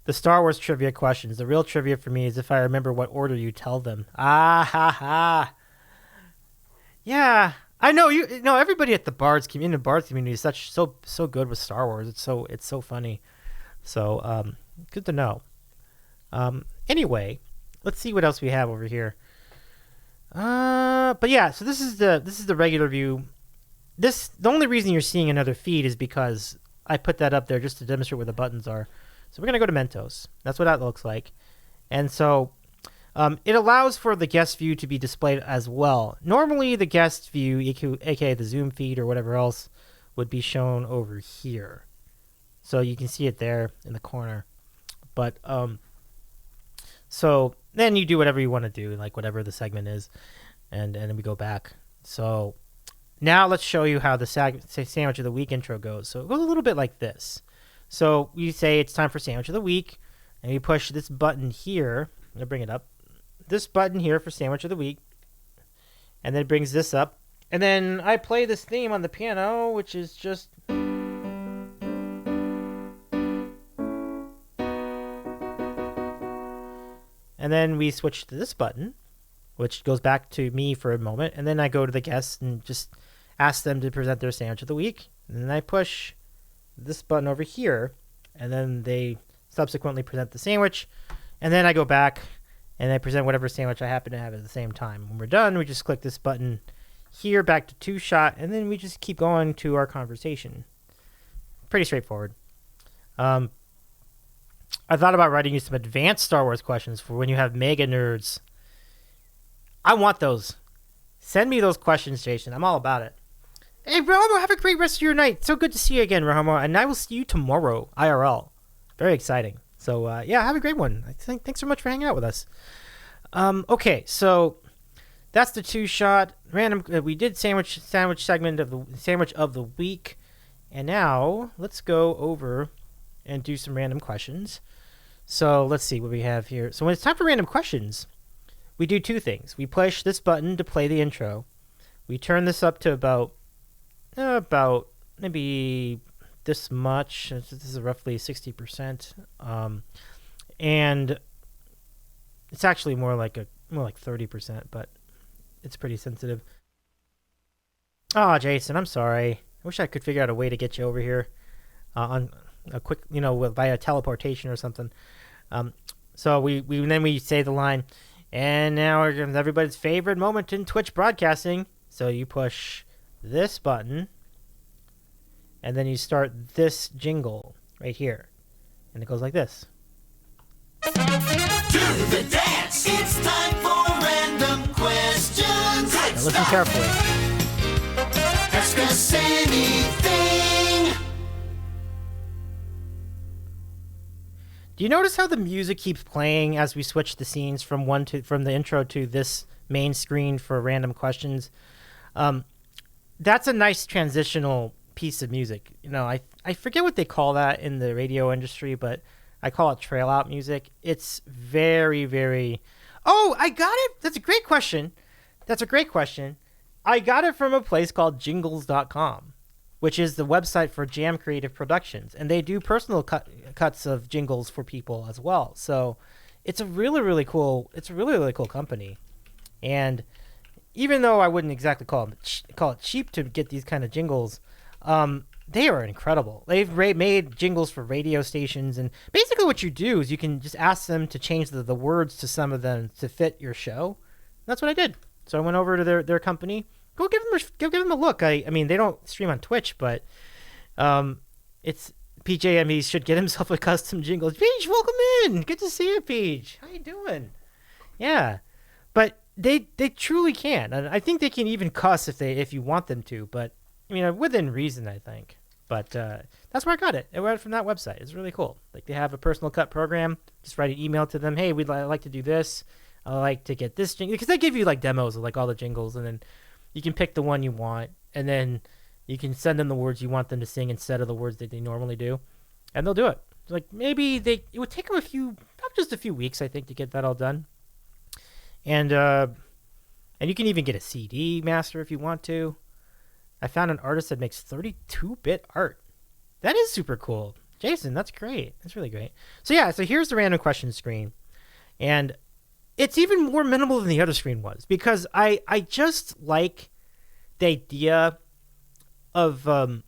The Star Wars trivia questions. The real trivia for me is if I remember what order you tell them. Ah ha ha. Yeah, I know everybody at the Bards community is so good with Star Wars. It's so funny. So good to know. Anyway, let's see what else we have over here. But yeah, so this is the regular view. The only reason you're seeing another feed is because I put that up there just to demonstrate where the buttons are. So we're gonna go to Mentos. That's what that looks like, and so it allows for the guest view to be displayed as well. Normally, the guest view, aka the Zoom feed or whatever else, would be shown over here. So you can see it there in the corner. But so then you do whatever you want to do, like whatever the segment is, and then we go back. So now let's show you how the Sandwich of the Week intro goes. So it goes a little bit like this. So we say it's time for Sandwich of the Week, and we push this button here. I'm gonna bring it up. This button here for Sandwich of the Week, and then it brings this up, and then I play this theme on the piano, which is just. And then we switch to this button, which goes back to me for a moment. And then I go to the guests and just ask them to present their Sandwich of the Week. And then I push this button over here. And then they subsequently present the sandwich. And then I go back and I present whatever sandwich I happen to have at the same time. When we're done, we just click this button here back to 2-shot. And then we just keep going to our conversation. Pretty straightforward. I thought about writing you some advanced Star Wars questions for when you have mega nerds. I want those. Send me those questions, Jason. I'm all about it. Hey, Romo, have a great rest of your night. So good to see you again, Romo. And I will see you tomorrow, IRL. Very exciting. So, yeah, have a great one. Thanks so much for hanging out with us. Okay, so that's the 2-shot. Random. We did sandwich segment of the Sandwich of the Week. And now let's go over and do some random questions. So let's see what we have here. So when it's time for random questions, we do 2 things. We push this button to play the intro. We turn this up to about maybe this much. This is roughly 60%. And it's actually more like 30%, but it's pretty sensitive. Oh, Jason, I'm sorry. I wish I could figure out a way to get you over here on a quick, via teleportation or something. So we say the line, and now everybody's favorite moment in Twitch broadcasting. So you push this button, and then you start this jingle right here, and it goes like this. Do the dance. It's time for random questions. Now listen carefully. Ask us anything. Do you notice how the music keeps playing as we switch the scenes from the intro to this main screen for random questions? That's a nice transitional piece of music. I forget what they call that in the radio industry, but I call it trail out music. It's very, very... Oh, I got it! That's a great question. I got it from a place called jingles.com, which is the website for Jam Creative Productions, and they do personal cuts of jingles for people as well. So it's a really, really cool company. And even though I wouldn't exactly call it cheap to get these kind of jingles, they are incredible. They've made jingles for radio stations, and basically what you do is you can just ask them to change the words to some of them to fit your show. That's what I did. So I went over to their company. Go give them a look. I mean, they don't stream on Twitch, but it's PJME should get himself a custom jingle. Peach, welcome in. Good to see you, Peach. How you doing? Yeah, but they truly can, and I think they can even cuss if you want them to. But I mean, within reason, I think. But that's where I got it. I got it from that website. It's really cool. Like, they have a personal cut program. Just write an email to them. Hey, I'd like to do this. I like to get this jingle, because they give you like demos of like all the jingles, and then you can pick the one you want, and then you can send them the words you want them to sing instead of the words that they normally do, and they'll do it. Like, maybe it would take them just a few weeks, I think, to get that all done. And you can even get a CD master if you want to. I found an artist that makes 32-bit art. That is super cool. Jason, that's great. That's really great. So yeah, so here's the random question screen. And it's even more minimal than the other screen was, because I just like the idea of, I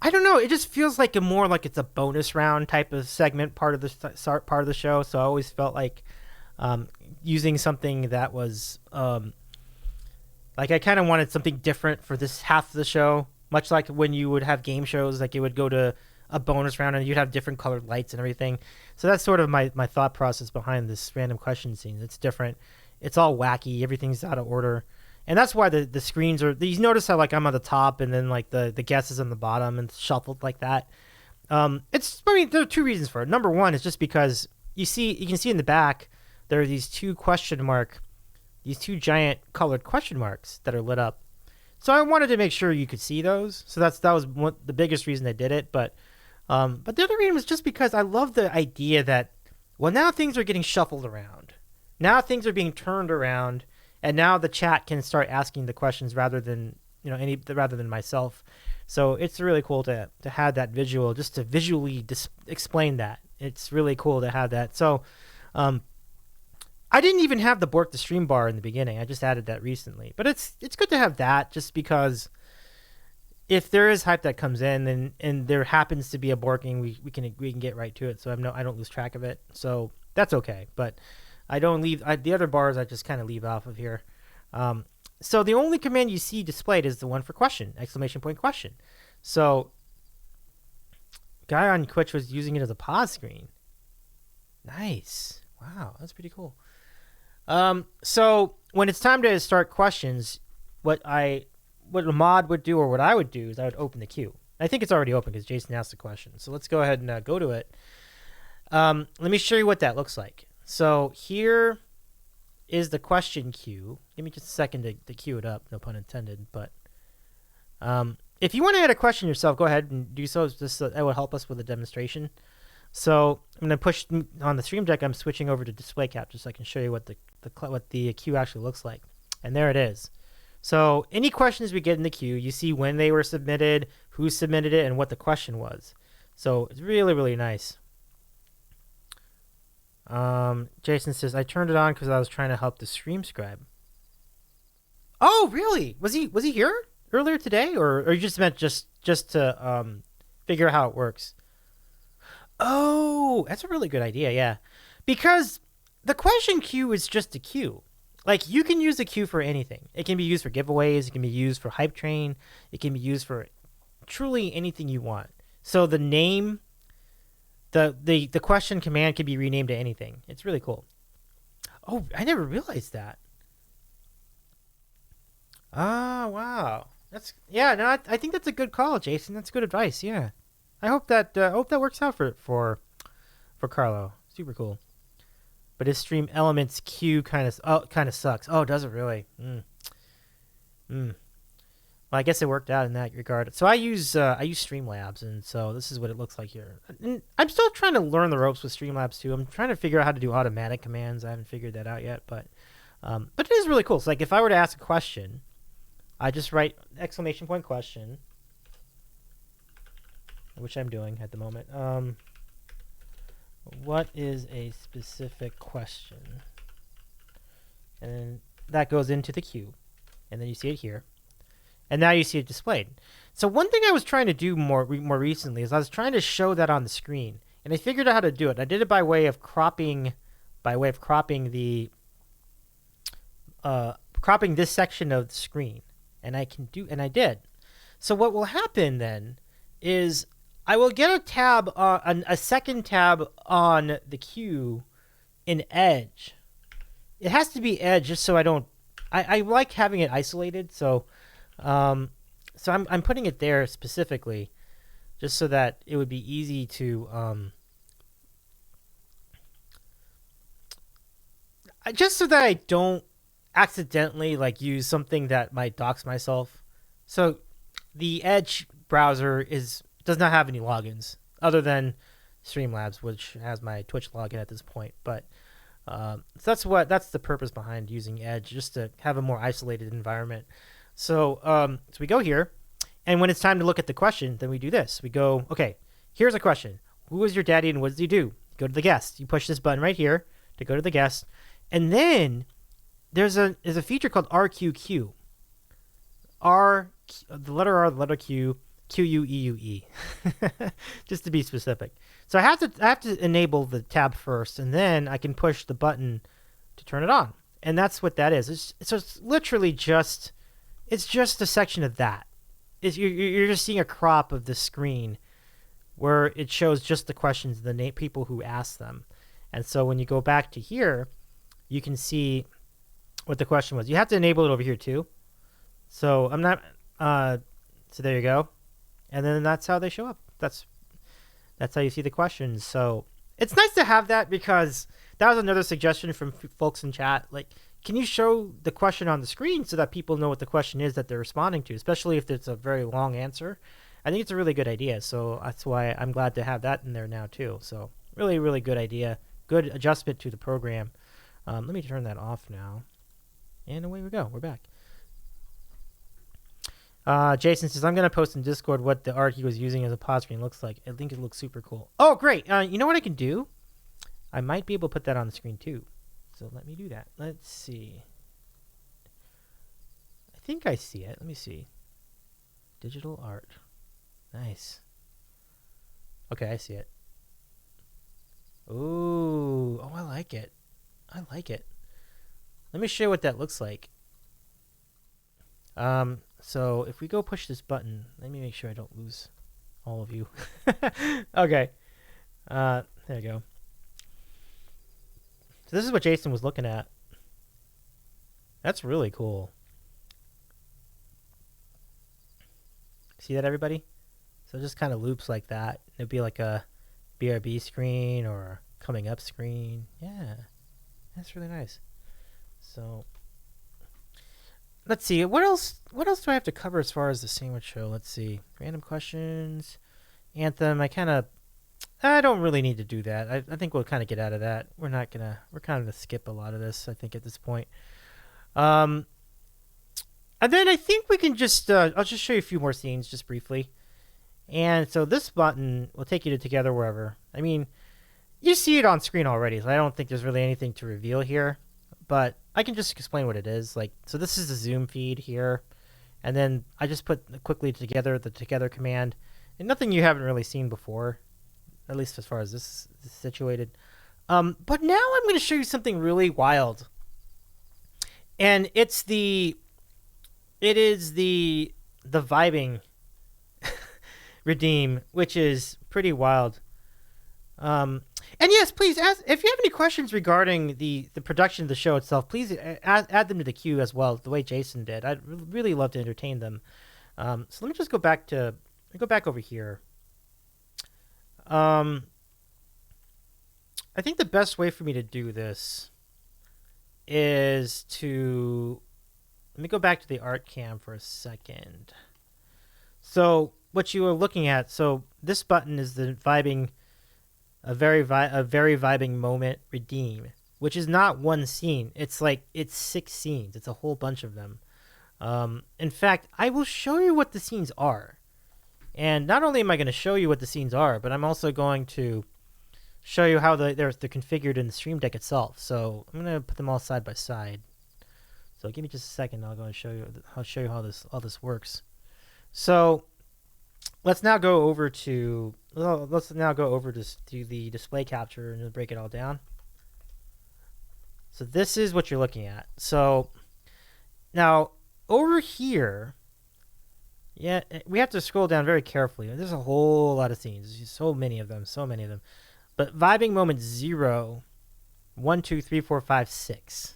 don't know, it just feels like it's a bonus round type of segment, part of the show. So I always felt like using something that was like I kind of wanted something different for this half of the show, much like when you would have game shows, like it would go to a bonus round and you'd have different colored lights and everything. So that's sort of my thought process behind this random question scene. It's different. It's all wacky. Everything's out of order. And that's why the screens are, you notice how like I'm on the top and then like the guest is on the bottom and shuffled like that. There are two reasons for it. Number one is just because you can see in the back, there are these two giant colored question marks that are lit up. So I wanted to make sure you could see those. So that was the biggest reason I did it. But the other reason was just because I love the idea that, well, now things are getting shuffled around. Now things are being turned around, and now the chat can start asking the questions rather than myself. So it's really cool to have that visual, just to visually explain that. It's really cool to have that. So I didn't even have the Bork the Stream bar in the beginning. I just added that recently. But it's good to have that, just because if there is hype that comes in and there happens to be a borking, we can get right to it. So I don't lose track of it. So that's okay. But I don't leave the other bars. I just kind of leave off of here. So the only command you see displayed is the one for question, ! Question. So guy on Twitch was using it as a pause screen. Nice. Wow, that's pretty cool. So when it's time to start questions, what a mod would do, or what I would do, is I would open the queue. I think it's already open because Jason asked the question. So let's go ahead and go to it. Let me show you what that looks like. So here is the question queue. Give me just a second to queue it up. No pun intended. But if you want to add a question yourself, go ahead and do so. That will help us with the demonstration. So I'm going to push on the stream deck. I'm switching over to display capture so I can show you what the queue actually looks like. And there it is. So any questions we get in the queue, you see when they were submitted, who submitted it, and what the question was. So it's really, really nice. Jason says, I turned it on because I was trying to help the stream scribe. Oh, really? Was he here earlier today, or you just meant just to figure out how it works? Oh, that's a really good idea, yeah. Because the question queue is just a queue. Like, you can use the queue for anything. It can be used for giveaways. It can be used for Hype Train. It can be used for truly anything you want. So the name, the question command can be renamed to anything. It's really cool. Oh, I never realized that. Oh, wow. I think that's a good call, Jason. That's good advice, yeah. I hope that works out for Carlo. Super cool. But his stream elements queue kind of sucks. Oh, does it really? Well, I guess it worked out in that regard. So I use Streamlabs, and so this is what it looks like here. And I'm still trying to learn the ropes with Streamlabs too. I'm trying to figure out how to do automatic commands. I haven't figured that out yet, but it is really cool. So like if I were to ask a question, I just write ! Question, which I'm doing at the moment. What is a specific question? And then that goes into the queue. And then you see it here. And now you see it displayed. So one thing I was trying to do more recently is I was trying to show that on the screen. And I figured out how to do it. I did it by way of cropping the cropping this section of the screen. And I did. So what will happen then is I will get a second tab on the queue in Edge. It has to be Edge just so I like having it isolated. So I'm putting it there specifically just so that it would be easy to just so that I don't accidentally like use something that might dox myself. So the Edge browser does not have any logins other than Streamlabs, which has my Twitch login at this point. But so that's the purpose behind using Edge, just to have a more isolated environment. So we go here, and when it's time to look at the question, then we do this. We go, okay, here's a question. Who is your daddy and what does he do? Go to the guest. You push this button right here to go to the guest, and then there's a feature called RQQ. The letter R, the letter Q, QUEUE, just to be specific. So I have to enable the tab first, and then I can push the button to turn it on. And that's what that is. It's literally just, it's just a section of that. You're just seeing a crop of the screen where it shows just the questions, the people who asked them. And so when you go back to here, you can see what the question was. You have to enable it over here too. So I'm not, so there you go. And then that's how they show up. That's how you see the questions. So it's nice to have that, because that was another suggestion from folks in chat. Like, can you show the question on the screen so that people know what the question is that they're responding to, especially if it's a very long answer? I think it's a really good idea. So that's why I'm glad to have that in there now too. So really, really good idea. Good adjustment to the program. Let me turn that off now. And away we go. We're back. Jason says, I'm going to post in Discord what the art he was using as a pause screen looks like. I think it looks super cool. Oh, great. You know what I can do? I might be able to put that on the screen too. So let me do that. Let's see. I think I see it. Let me see. Digital art. Nice. Okay, I see it. Ooh. Oh, I like it. I like it. Let me show you what that looks like. So if we go push this button, let me make sure I don't lose all of you. Okay. There you go. So this is what Jason was looking at. That's really cool. See that, everybody? So it just kind of loops like that. It'd be like a BRB screen or a coming up screen. Yeah, that's really nice. So let's see. What else do I have to cover as far as the sandwich show? Let's see. Random questions. Anthem. I don't really need to do that. I think we'll kind of get out of that. We're kind of gonna skip a lot of this, I think, at this point. And then I think we can just, I'll just show you a few more scenes just briefly. And so this button will take you to Together Wherever. I mean, you see it on screen already, so I don't think there's really anything to reveal here. But I can just explain what it is. Like, so this is the Zoom feed here. And then I just put quickly together the Together command. And nothing you haven't really seen before, at least as far as this is situated. But now I'm going to show you something really wild. And it is the vibing redeem, which is pretty wild. And yes, please ask if you have any questions regarding the production of the show itself. Please add them to the queue as well, the way Jason did. I'd really love to entertain them. So let me just go back over here. I think the best way for me to do this is to let me go back to the art cam for a second. So what you are looking at, so this button is the vibing, a very vibing moment redeem, which is not one scene. It's 6 scenes. It's a whole bunch of them. In fact, I will show you what the scenes are. And not only am I going to show you what the scenes are, but I'm also going to show you how they're configured in the Stream Deck itself. So I'm going to put them all side by side. So give me just a second. I'll go and show you. I'll show you how this works. So let's now go over to the display capture and break it all down. So this is what you're looking at. So now over here, yeah, we have to scroll down very carefully. There's a whole lot of scenes. There's so many of them. But vibing moment 0, 1, 2, 3, 4, 5, 6.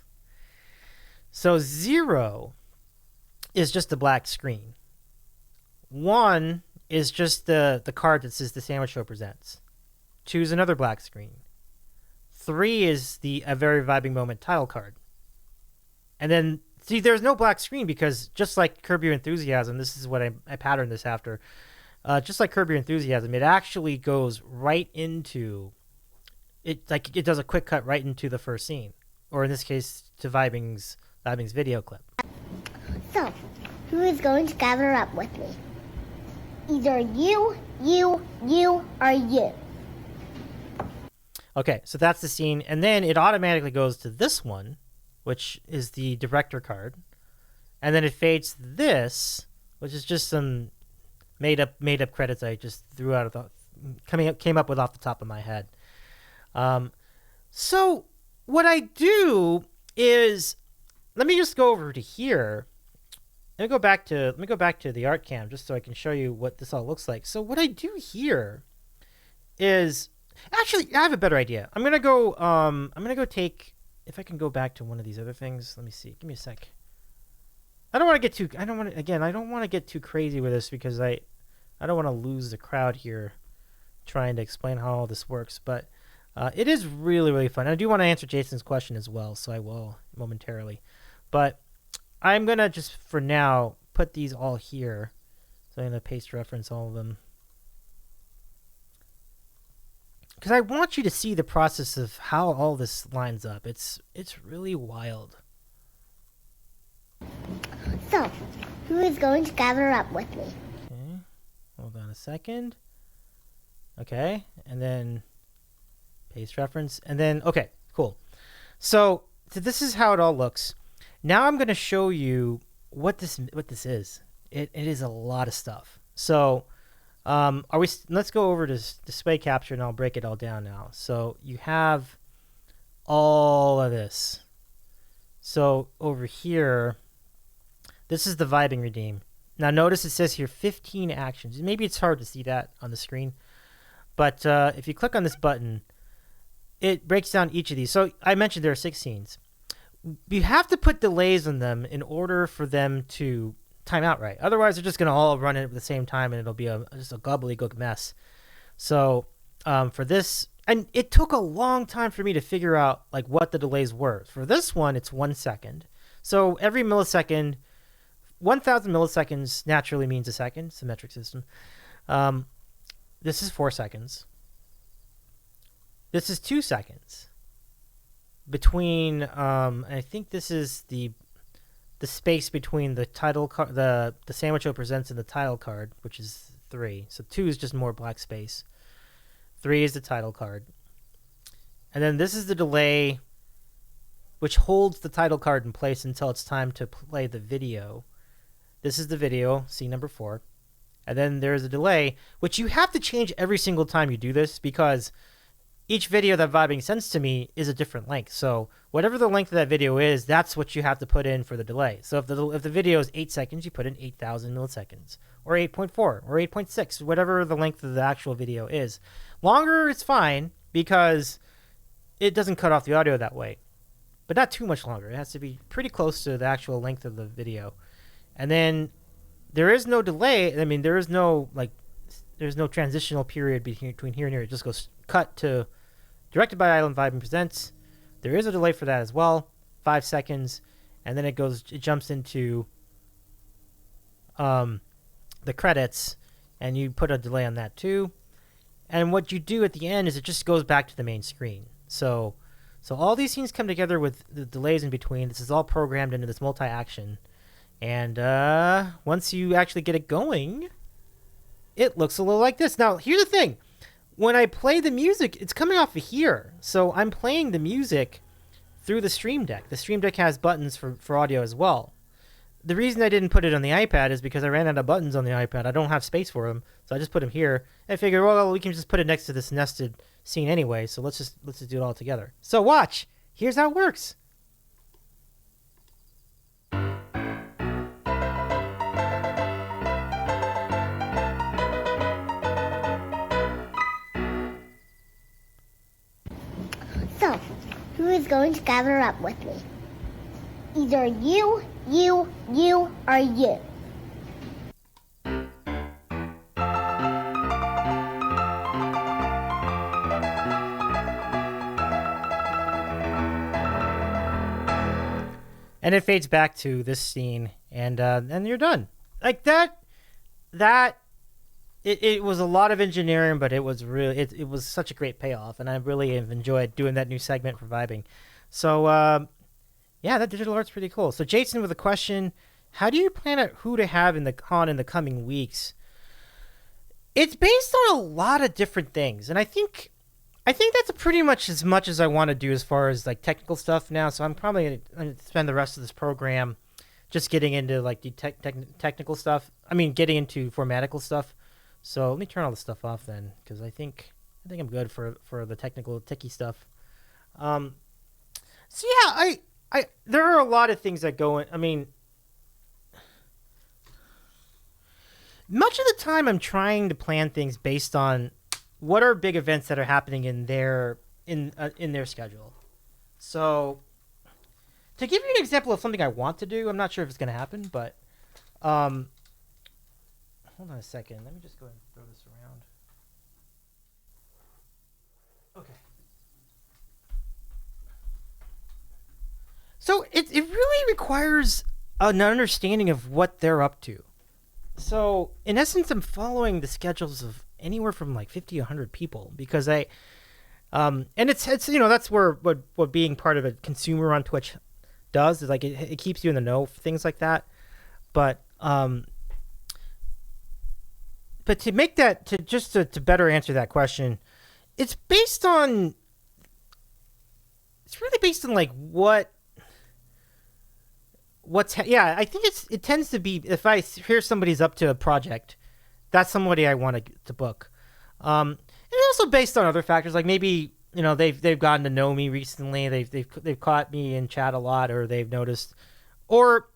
So 0 is just a black screen. 1 is just the card that says the Sandwich Show presents. 2 is another black screen. 3 is a very vibing moment title card. And then, see, there's no black screen because just like Curb Your Enthusiasm, this is what I patterned this after. Just like Curb Your Enthusiasm, it actually goes right into it. Like it does a quick cut right into the first scene, or in this case, to Vibing's video clip. So, who is going to gather up with me? Either you, or you. Okay, so that's the scene, and then it automatically goes to this one, which is the director card, and then it fades to this, which is just some made up credits I just threw out of came up with off the top of my head. So what I do is, let me just go over to here. Let me go back to the art cam just so I can show you what this all looks like. So what I do here is, actually, I have a better idea. I'm gonna go take, if I can go back to one of these other things. Let me see. Give me a sec. I don't want to get too crazy with this because I don't want to lose the crowd here trying to explain how all this works. But it is really, really fun. I do want to answer Jason's question as well, so I will momentarily. But I'm gonna just for now put these all here. So I'm gonna paste reference all of them. Because I want you to see the process of how all this lines up. It's really wild. So, who is going to gather up with me? Okay, hold on a second. Okay, and then paste reference, and then okay, cool. So this is how it all looks. Now I'm going to show you what this is. It is a lot of stuff. So let's go over to display capture, and I'll break it all down now. So you have all of this. So over here, this is the vibing redeem. Now notice it says here 15 actions. Maybe it's hard to see that on the screen, but if you click on this button, it breaks down each of these. So I mentioned there are 6 scenes. You have to put delays on them in order for them to time out right. Otherwise, they're just going to all run it at the same time, and it'll be just a gobbledygook mess. So for this, and it took a long time for me to figure out like what the delays were. For this one, it's 1 second. So every millisecond, 1,000 milliseconds naturally means a second. It's a metric system. This is 4 seconds. This is 2 seconds. Between, I think this is the space between the title card, the sandwich O presents and the title card, which is 3. So 2 is just more black space. 3 is the title card. And then this is the delay, which holds the title card in place until it's time to play the video. This is the video, scene number 4. And then there's a delay, which you have to change every single time you do this because each video that Vibing sends to me is a different length. So whatever the length of that video is, that's what you have to put in for the delay. So if the video is 8 seconds, you put in 8,000 milliseconds, or 8.4, or 8.6, whatever the length of the actual video is. Longer is fine because it doesn't cut off the audio that way, but not too much longer. It has to be pretty close to the actual length of the video. And then there is no delay. I mean, there's no transitional period between here and here. It just goes cut to directed by Island Vibing Presents. There is a delay for that as well, 5 seconds, and then it jumps into the credits, and you put a delay on that too. And what you do at the end is it just goes back to the main screen. So all these scenes come together with the delays in between. This is all programmed into this multi-action. And once you actually get it going, it looks a little like this. Now, here's the thing. When I play the music, it's coming off of here. So I'm playing the music through the Stream Deck. The Stream Deck has buttons for audio as well. The reason I didn't put it on the iPad is because I ran out of buttons on the iPad. I don't have space for them, so I just put them here. I figured, well, we can just put it next to this nested scene anyway, so let's just do it all together. So watch. Here's how it works. So, who is going to gather up with me? Either you, or you. And it fades back to this scene, and you're done. Like that. It was a lot of engineering, but it was really it was such a great payoff, and I really have enjoyed doing that new segment for Vibing. So yeah, that digital art's pretty cool. So Jason with a question: how do you plan out who to have in the coming weeks? It's based on a lot of different things, and I think that's pretty much as I want to do as far as like technical stuff now. So I'm probably going to spend the rest of this program just getting into like the technical stuff. I mean, getting into formatical stuff. So let me turn all this stuff off then, because I think I'm good for the technical techie stuff. So yeah, there are a lot of things that go in. I mean, much of the time I'm trying to plan things based on what are big events that are happening in their schedule. So, to give you an example of something I want to do, I'm not sure if it's going to happen, but hold on a second. Let me just go ahead and throw this around. Okay. So it really requires an understanding of what they're up to. So in essence, I'm following the schedules of anywhere from like 50 to 100 people because and it's that's where what being part of a consumer on Twitch does is like it keeps you in the know for things like that. But to make that to better answer that question, it's really based on like I think it tends to be if I hear somebody's up to a project, that's somebody I want to book. And also based on other factors, like maybe they've gotten to know me recently, they've caught me in chat a lot, or they've noticed, or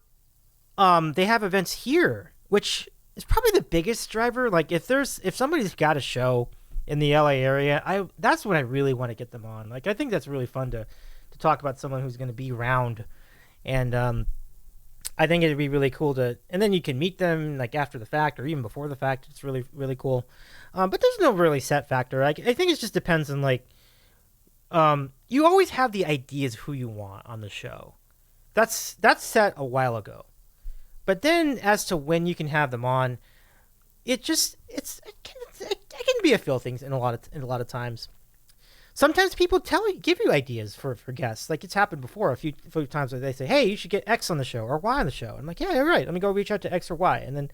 they have events here, which is probably the biggest driver. Like if somebody's got a show in the LA area, that's when I really want to get them on. Like I think that's really fun to talk about someone who's going to be around, and I think it'd be really cool and then you can meet them like after the fact or even before the fact. It's really, really cool. But there's no really set factor. I think it just depends on like, you always have the ideas of who you want on the show. That's set a while ago. But then as to when you can have them on, it can be a feel things in a lot of times. Sometimes people give you ideas for guests. Like it's happened before a few times where they say, "Hey, you should get X on the show or Y on the show." I'm like, "Yeah, you're right. Let me go reach out to X or Y." And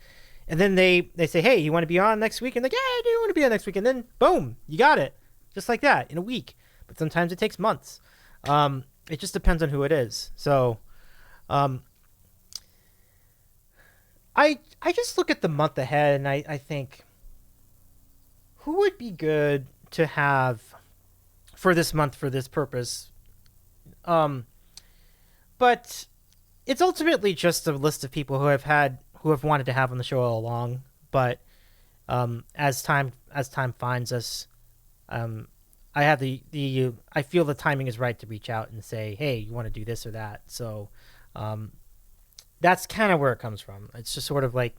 then they say, "Hey, you want to be on next week?" And like, "Yeah, I do want to be on next week." And then boom, you got it, just like that in a week. But sometimes it takes months. It just depends on who it is. So, I just look at the month ahead and I think, who would be good to have for this month for this purpose. But it's ultimately just a list of people who have wanted to have on the show all along. But as time finds us, I feel the timing is right to reach out and say, hey, you want to do this or that. So that's kind of where it comes from. It's just sort of like,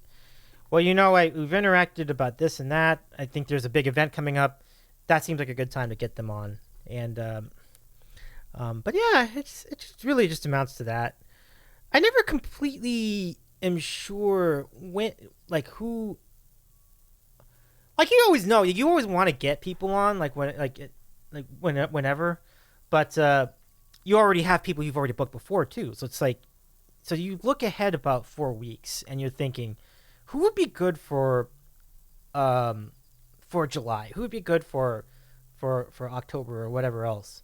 well, we've interacted about this and that. I think there's a big event coming up. That seems like a good time to get them on. And but yeah, it just really just amounts to that. I never completely am sure when, like, who, like, you always know, you always want to get people on, whenever, but you already have people you've already booked before too. So it's like, so you look ahead about 4 weeks and you're thinking, who would be good for July? Who would be good for October or whatever else?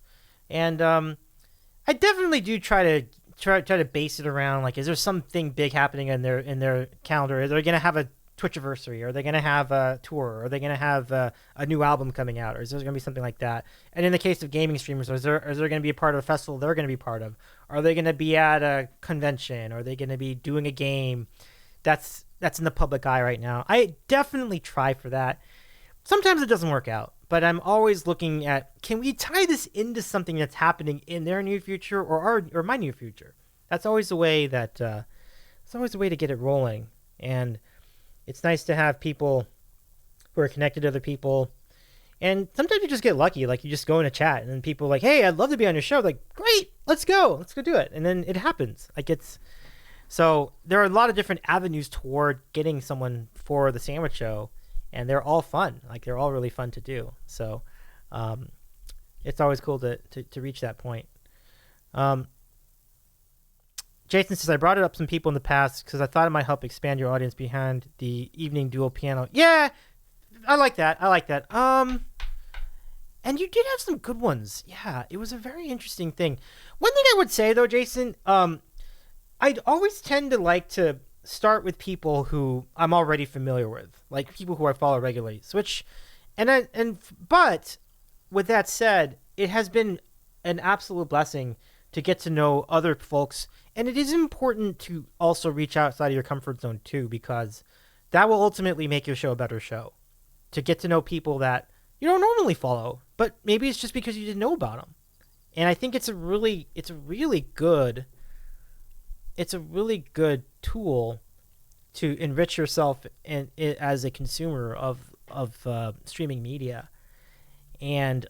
And I definitely do try to base it around, like, is there something big happening in their calendar? Are they going to have a Twitchiversary? Are they going to have a tour? Are they going to have a new album coming out? Or is there going to be something like that? And in the case of gaming streamers, is there going to be a part of a festival they're going to be part of? Are they going to be at a convention? Are they going to be doing a game? That's in the public eye right now. I definitely try for that. Sometimes it doesn't work out, but I'm always looking at, can we tie this into something that's happening in their near future or my near future? That's always a way that it's always a way to get it rolling. And it's nice to have people who are connected to other people. And sometimes you just get lucky. Like, you just go in a chat and then people are like, hey, I'd love to be on your show. Like, great, let's go do it. And then it happens. So there are a lot of different avenues toward getting someone for the sandwich show, and they're all fun. Like, they're all really fun to do. So it's always cool to reach that point. Jason says, I brought it up some people in the past because I thought it might help expand your audience behind the evening dual piano. Yeah, I like that. And you did have some good ones. Yeah, it was a very interesting thing. One thing I would say, though, Jason, I'd always tend to like to start with people who I'm already familiar with, like people who I follow regularly. But with that said, it has been an absolute blessing to get to know other folks. And it is important to also reach outside of your comfort zone too, because that will ultimately make your show a better show. To get to know people that you don't normally follow, but maybe it's just because you didn't know about them. And I think it's a really good tool to enrich yourself as a consumer of streaming media. And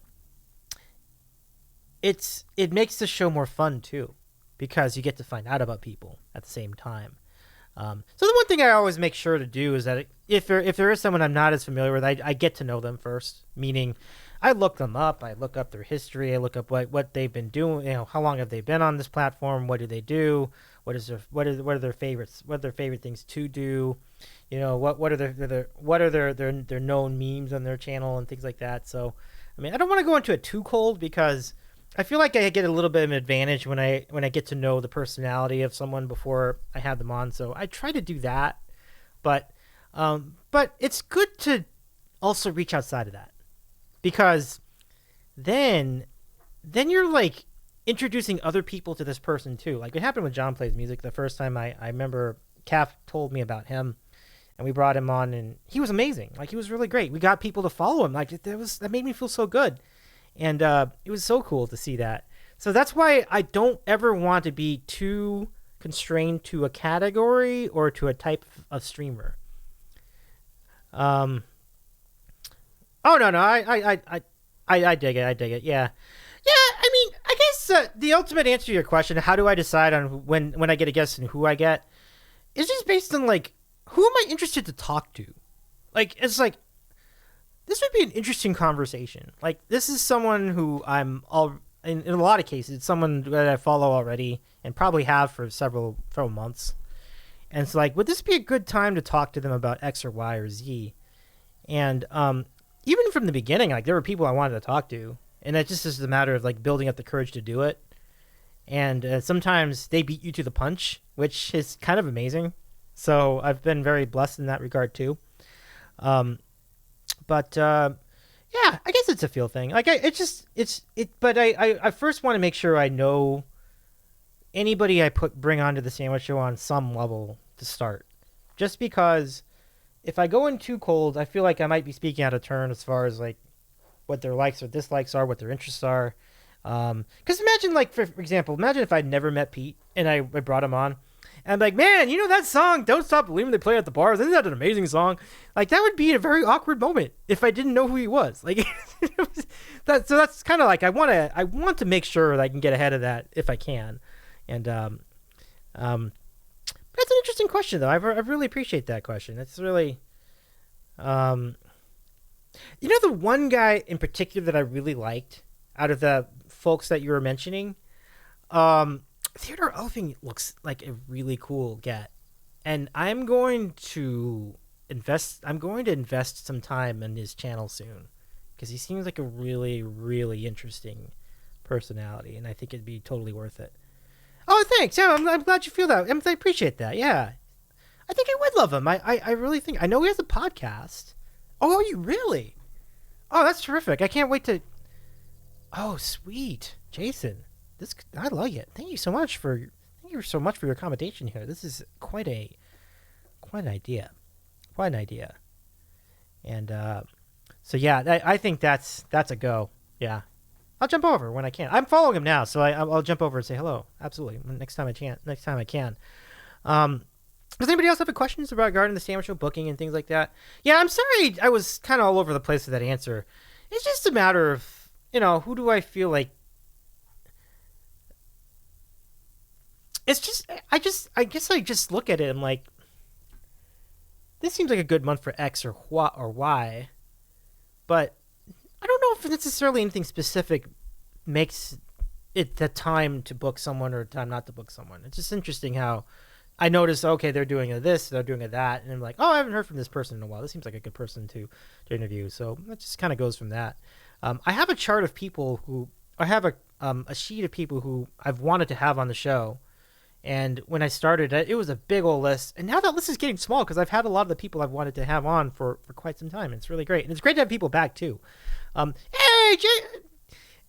it makes the show more fun too, because you get to find out about people at the same time. So the one thing I always make sure to do is that if there is someone I'm not as familiar with, I get to know them first. Meaning, I look them up. I look up their history. I look up what they've been doing. How long have they been on this platform? What do they do? What are their favorites? What are their favorite things to do? What are their known memes on their channel and things like that. So, I mean, I don't want to go into it too cold, because I feel like I get a little bit of an advantage when I get to know the personality of someone before I have them on. So I try to do that, but it's good to also reach outside of that, because then you're like introducing other people to this person too. Like it happened with John Plays Music. The first time I remember Calf told me about him, and we brought him on, and he was amazing. Like he was really great. We got people to follow him. Like that made me feel so good. And it was so cool to see that. So that's why I don't ever want to be too constrained to a category or to a type of streamer. Oh no, I dig it. I dig it. Yeah. I mean, I guess the ultimate answer to your question, how do I decide on when I get a guest and who I get, is just based on like, who am I interested to talk to? Like, it's like, this would be an interesting conversation. Like, this is someone who I'm in a lot of cases, it's someone that I follow already and probably have for several months. And it's like, would this be a good time to talk to them about X or Y or Z? And even from the beginning, like there were people I wanted to talk to, and it just is a matter of like building up the courage to do it. And sometimes they beat you to the punch, which is kind of amazing. So I've been very blessed in that regard too. But yeah, I guess it's a feel thing. Like but I first want to make sure I know anybody I bring onto the sandwich show on some level to start. Just because if I go in too cold, I feel like I might be speaking out of turn as far as like what their likes or dislikes are, what their interests are. Because imagine, like, for example, imagine if I'd never met Pete and I brought him on. And I'm like, man, you know that song, Don't Stop Believing, they play at the bars? Isn't that an amazing song? Like, that would be a very awkward moment if I didn't know who he was. Like, so that's kind of like, I want to make sure that I can get ahead of that if I can. And that's an interesting question, though. I really appreciate that question. It's really, the one guy in particular that I really liked out of the folks that you were mentioning, Theodore Elfing looks like a really cool get, and I'm going to invest some time in his channel soon, because he seems like a really, really interesting personality, and I think it'd be totally worth it. Oh, thanks. Yeah, I'm glad you feel that. I appreciate that. Yeah, I think I would love him. I really think. I know he has a podcast. Oh, you really? Oh, that's terrific. I can't wait to. Oh, sweet, Jason. I like it. Thank you so much for your accommodation here. This is quite an idea. And so yeah, I think that's a go. Yeah, I'll jump over when I can. I'm following him now, so I'll jump over and say hello. Absolutely, next time I can. Does anybody else have any questions regarding the sandwich show booking and things like that? Yeah, I'm sorry I was kind of all over the place with that answer. It's just a matter of, who do I feel like. It's just, I guess I just look at it. I'm like, this seems like a good month for X or Y, but I don't know if necessarily anything specific makes it the time to book someone or time not to book someone. It's just interesting how I notice, okay, they're doing this, they're doing that, and I'm like, oh, I haven't heard from this person in a while. This seems like a good person to interview. So that just kind of goes from that. I have a chart of people I have a sheet of people who I've wanted to have on the show. And when I started, it was a big old list. And now that list is getting small because I've had a lot of the people I've wanted to have on for quite some time. And it's really great. And it's great to have people back, too. Hey,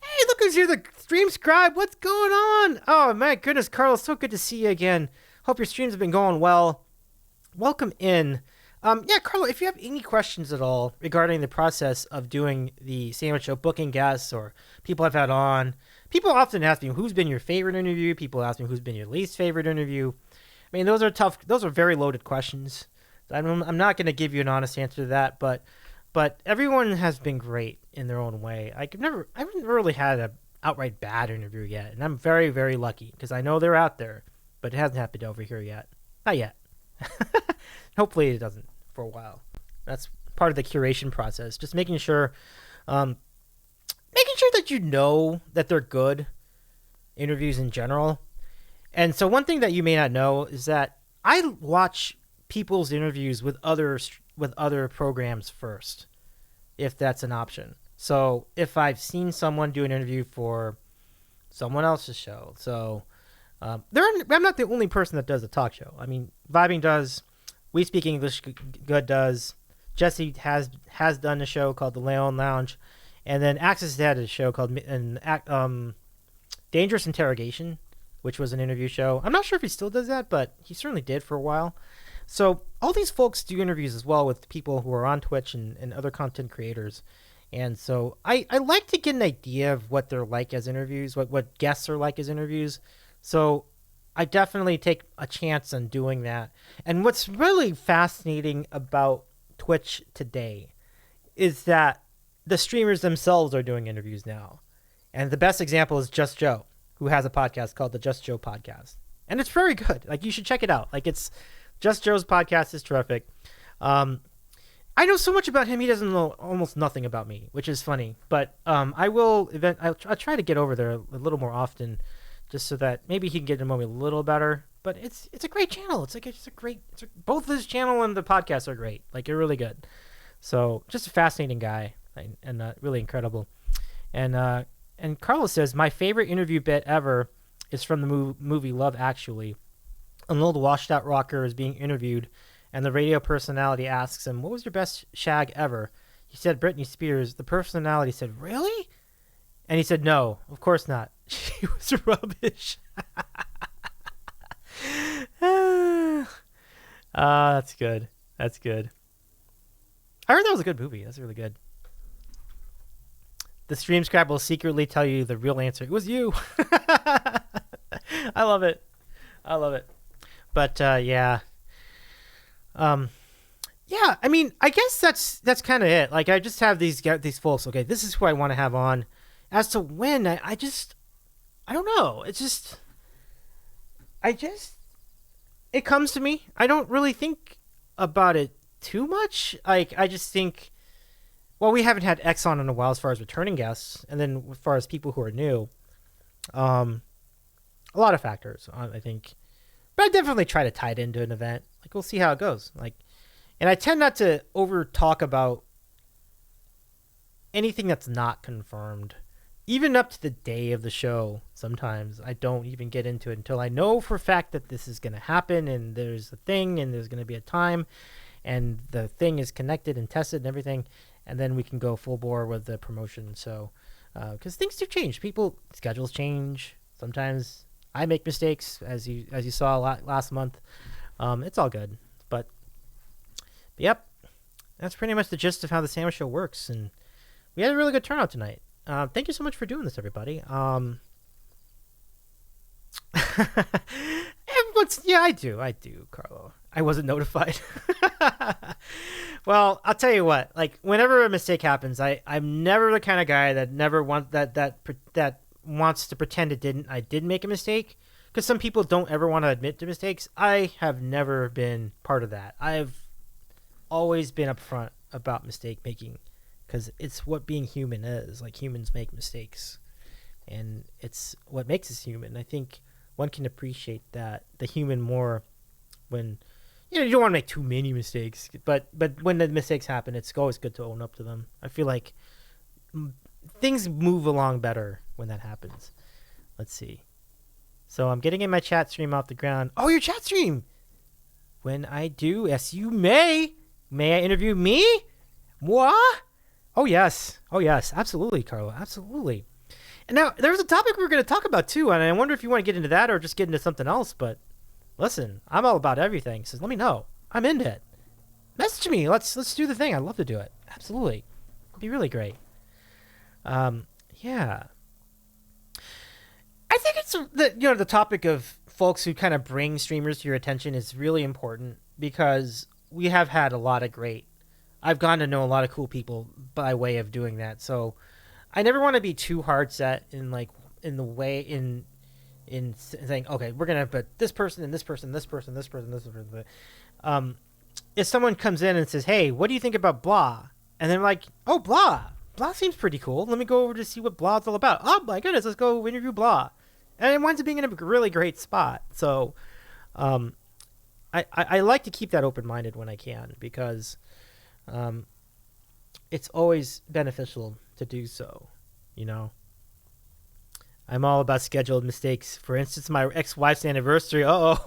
Hey, look who's here, the stream scribe. What's going on? Oh, my goodness, Carlos, so good to see you again. Hope your streams have been going well. Welcome in. Yeah, Carlo, if you have any questions at all regarding the process of doing the Sandwich Show, booking guests or people I've had on, people often ask me, who's been your favorite interview? People ask me, who's been your least favorite interview? I mean, those are tough. Those are very loaded questions. I'm not going to give you an honest answer to that, but everyone has been great in their own way. I haven't really had an outright bad interview yet, and I'm very, very lucky because I know they're out there, but it hasn't happened over here yet. Not yet. Hopefully it doesn't for a while. That's part of the curation process. Just making sure that you know that they're good interviews in general. And so one thing that you may not know is that I watch people's interviews with other programs first, if that's an option. So if I've seen someone do an interview for someone else's show, so I'm not the only person that does a talk show. I mean, Vibing does, We Speak English Good does, Jesse has done a show called The Leon Lounge, and then Axis had a show called Dangerous Interrogation, which was an interview show. I'm not sure if he still does that, but he certainly did for a while. So all these folks do interviews as well with people who are on Twitch and other content creators. And so I like to get an idea of what they're like as interviews, what guests are like as interviews. So I definitely take a chance on doing that. And what's really fascinating about Twitch today is that the streamers themselves are doing interviews now. And the best example is Just Joe, who has a podcast called the Just Joe Podcast. And it's very good. Like, you should check it out. Like, it's Just Joe's podcast is terrific. I know so much about him, he doesn't know almost nothing about me, which is funny. But I'll try to get over there a little more often, just so that maybe he can get to know me a little better. But it's a great channel. Both his channel and the podcast are great. Like, they're really good. So just a fascinating guy and really incredible. And Carlos says, my favorite interview bit ever is from the movie Love Actually. An old washed out rocker is being interviewed, and the radio personality asks him, what was your best shag ever? He said Britney Spears. The personality said, really? And he said, no, of course not. She was rubbish. That's good. That's good. I heard that was a good movie. That's really good. The stream scribe will secretly tell you the real answer. It was you. I love it. I love it. But yeah. Yeah, I mean, I guess that's kind of it. Like, I just have these folks. Okay, this is who I want to have on. As to when, I don't know. It comes to me. I don't really think about it too much. Like, I just think, well, we haven't had X on in a while as far as returning guests, and then as far as people who are new, a lot of factors, I think. But I definitely try to tie it into an event. Like, we'll see how it goes. Like, and I tend not to over talk about anything that's not confirmed. Even up to the day of the show, sometimes I don't even get into it until I know for a fact that this is going to happen and there's a thing and there's going to be a time and the thing is connected and tested and everything. And then we can go full bore with the promotion. So, because things do change. Schedules change. Sometimes I make mistakes, as you saw last month. It's all good. But yep, that's pretty much the gist of how the Sandwich Show works. And we had a really good turnout tonight. Thank you so much for doing this, everybody. Yeah, I do, Carlo. I wasn't notified. Well, I'll tell you what. Like, whenever a mistake happens, I'm never the kind of guy that wants to pretend I did make a mistake. Because some people don't ever want to admit to mistakes. I have never been part of that. I've always been upfront about mistake making. Because it's what being human is. Like, humans make mistakes. And it's what makes us human. I think one can appreciate that, the human, more when, you don't want to make too many mistakes. But when the mistakes happen, it's always good to own up to them. I feel like things move along better when that happens. Let's see. So I'm getting in my chat stream off the ground. Oh, your chat stream! When I do, yes, you may. May I interview me? What? Oh, yes. Absolutely, Carlo. Absolutely. And now there was a topic we were going to talk about too, and I wonder if you want to get into that or just get into something else. But listen, I'm all about everything, so let me know. I'm into it. Message me. Let's do the thing. I'd love to do it. Absolutely, it'd be really great. Yeah. I think it's the topic of folks who kind of bring streamers to your attention is really important because we have had a lot of great. I've gotten to know a lot of cool people by way of doing that. So I never want to be too hard set in saying, okay, we're gonna put this person and this person, this person, this person, this person. If someone comes in and says, hey, what do you think about blah? And they're like, oh, blah seems pretty cool. Let me go over to see what blah's all about. Oh my goodness, let's go interview blah. And it winds up being in a really great spot. So I like to keep that open-minded when I can because it's always beneficial to do so, you know. I'm all about scheduled mistakes. For instance, my ex-wife's anniversary. Oh,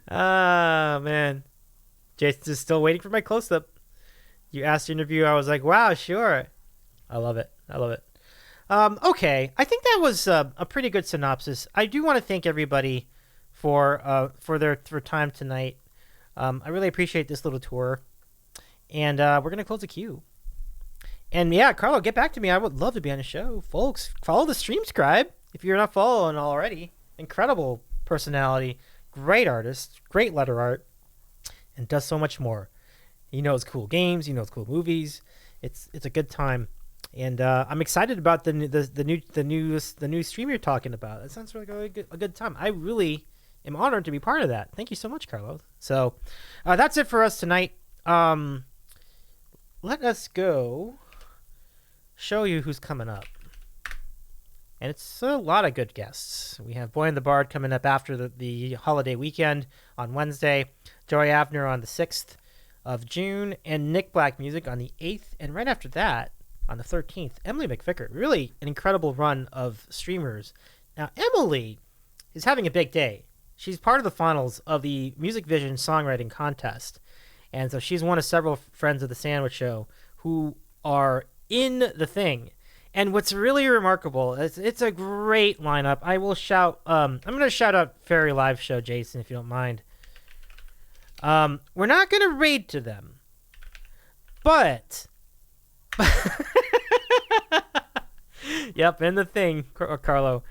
man. Jason's is still waiting for my close-up. You asked the interview. I was like, wow, sure. I love it. Okay. I think that was a pretty good synopsis. I do want to thank everybody for their time tonight. I really appreciate this little tour. And we're going to close the queue. And yeah, Carlo, get back to me. I would love to be on the show. Folks, follow the Streamscribe if you're not following already. Incredible personality, great artist, great letter art, and does so much more. He knows cool games, he knows cool movies. It's a good time. And I'm excited about the new stream you're talking about. That sounds like a good time. I really am honored to be part of that. Thank you so much, Carlos. So that's it for us tonight. Let us go show you who's coming up. And it's a lot of good guests. We have Boy and the Bard coming up after the holiday weekend on Wednesday, Joy Abner on the 6th of June, and Nick Black Music on the 8th. And right after that, on the 13th, Emily McVicker. Really an incredible run of streamers. Now, Emily is having a big day. She's part of the finals of the Music Vision Songwriting Contest. And so she's one of several friends of the Sandwich Show who are in the thing. And what's really remarkable is it's a great lineup. I will shout, I'm going to shout out Fairy Live Show, Jason, if you don't mind. We're not going to raid to them, but yep, in the thing, Carlo,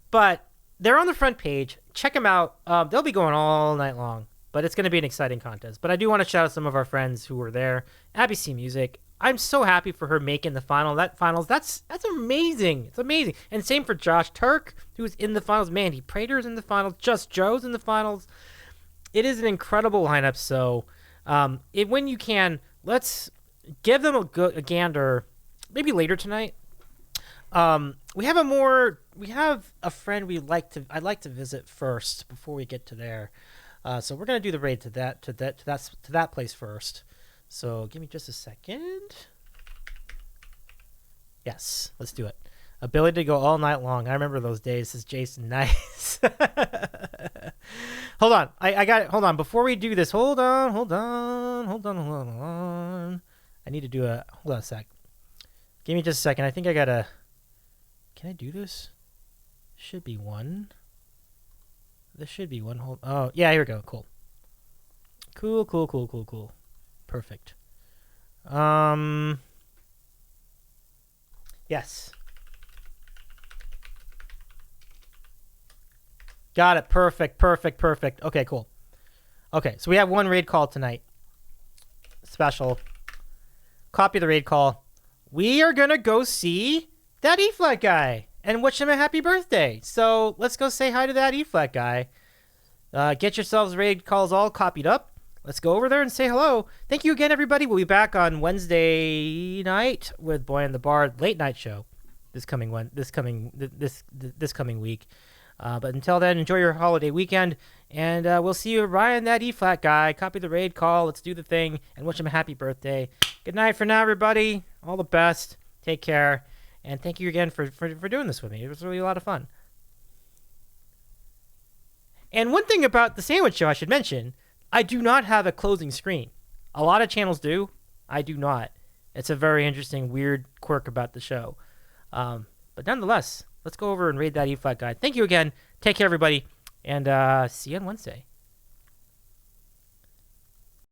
but they're on the front page. Check them out. They'll be going all night long, but it's going to be an exciting contest. But I do want to shout out some of our friends who were there. Abby C Music. I'm so happy for her making the finals. That's amazing. It's amazing. And same for Josh Turk, who's in the finals. Mandy Prater's in the finals. Just Joe's in the finals. It is an incredible lineup. So, when you can, let's give them a gander. Maybe later tonight. We have a friend I'd like to visit first before we get to there. So we're gonna do the raid to that place first. So give me just a second. Yes, let's do it. Ability to go all night long. I remember those days. This is Jason. Nice. Hold on. I got it. Hold on. Before we do this, hold on. I need to do hold on a sec. Give me just a second. I think I gotta. Can I do this? Should be one. There should be one. Oh, yeah, here we go. Cool. Cool. Perfect. Yes. Got it. Perfect. Okay, cool. Okay, so we have one raid call tonight. Special. Copy the raid call. We are gonna go see that E-flat guy and wish him a happy birthday. So let's go say hi to that E-flat guy. Get yourselves raid calls all copied up. Let's go over there and say hello. Thank you again, everybody. We'll be back on Wednesday night with Boy and the Bard late night show this coming week. But until then, enjoy your holiday weekend, and we'll see you, Ryan, that E-flat guy. Copy the raid call. Let's do the thing and wish him a happy birthday. Good night for now, everybody. All the best. Take care, and thank you again for doing this with me. It was really a lot of fun. And one thing about the Sandwich Show I should mention. I do not have a closing screen. A lot of channels do. I do not. It's a very interesting, weird quirk about the show. But nonetheless, let's go over and read that E flat guide. Thank you again. Take care, everybody, and see you on Wednesday.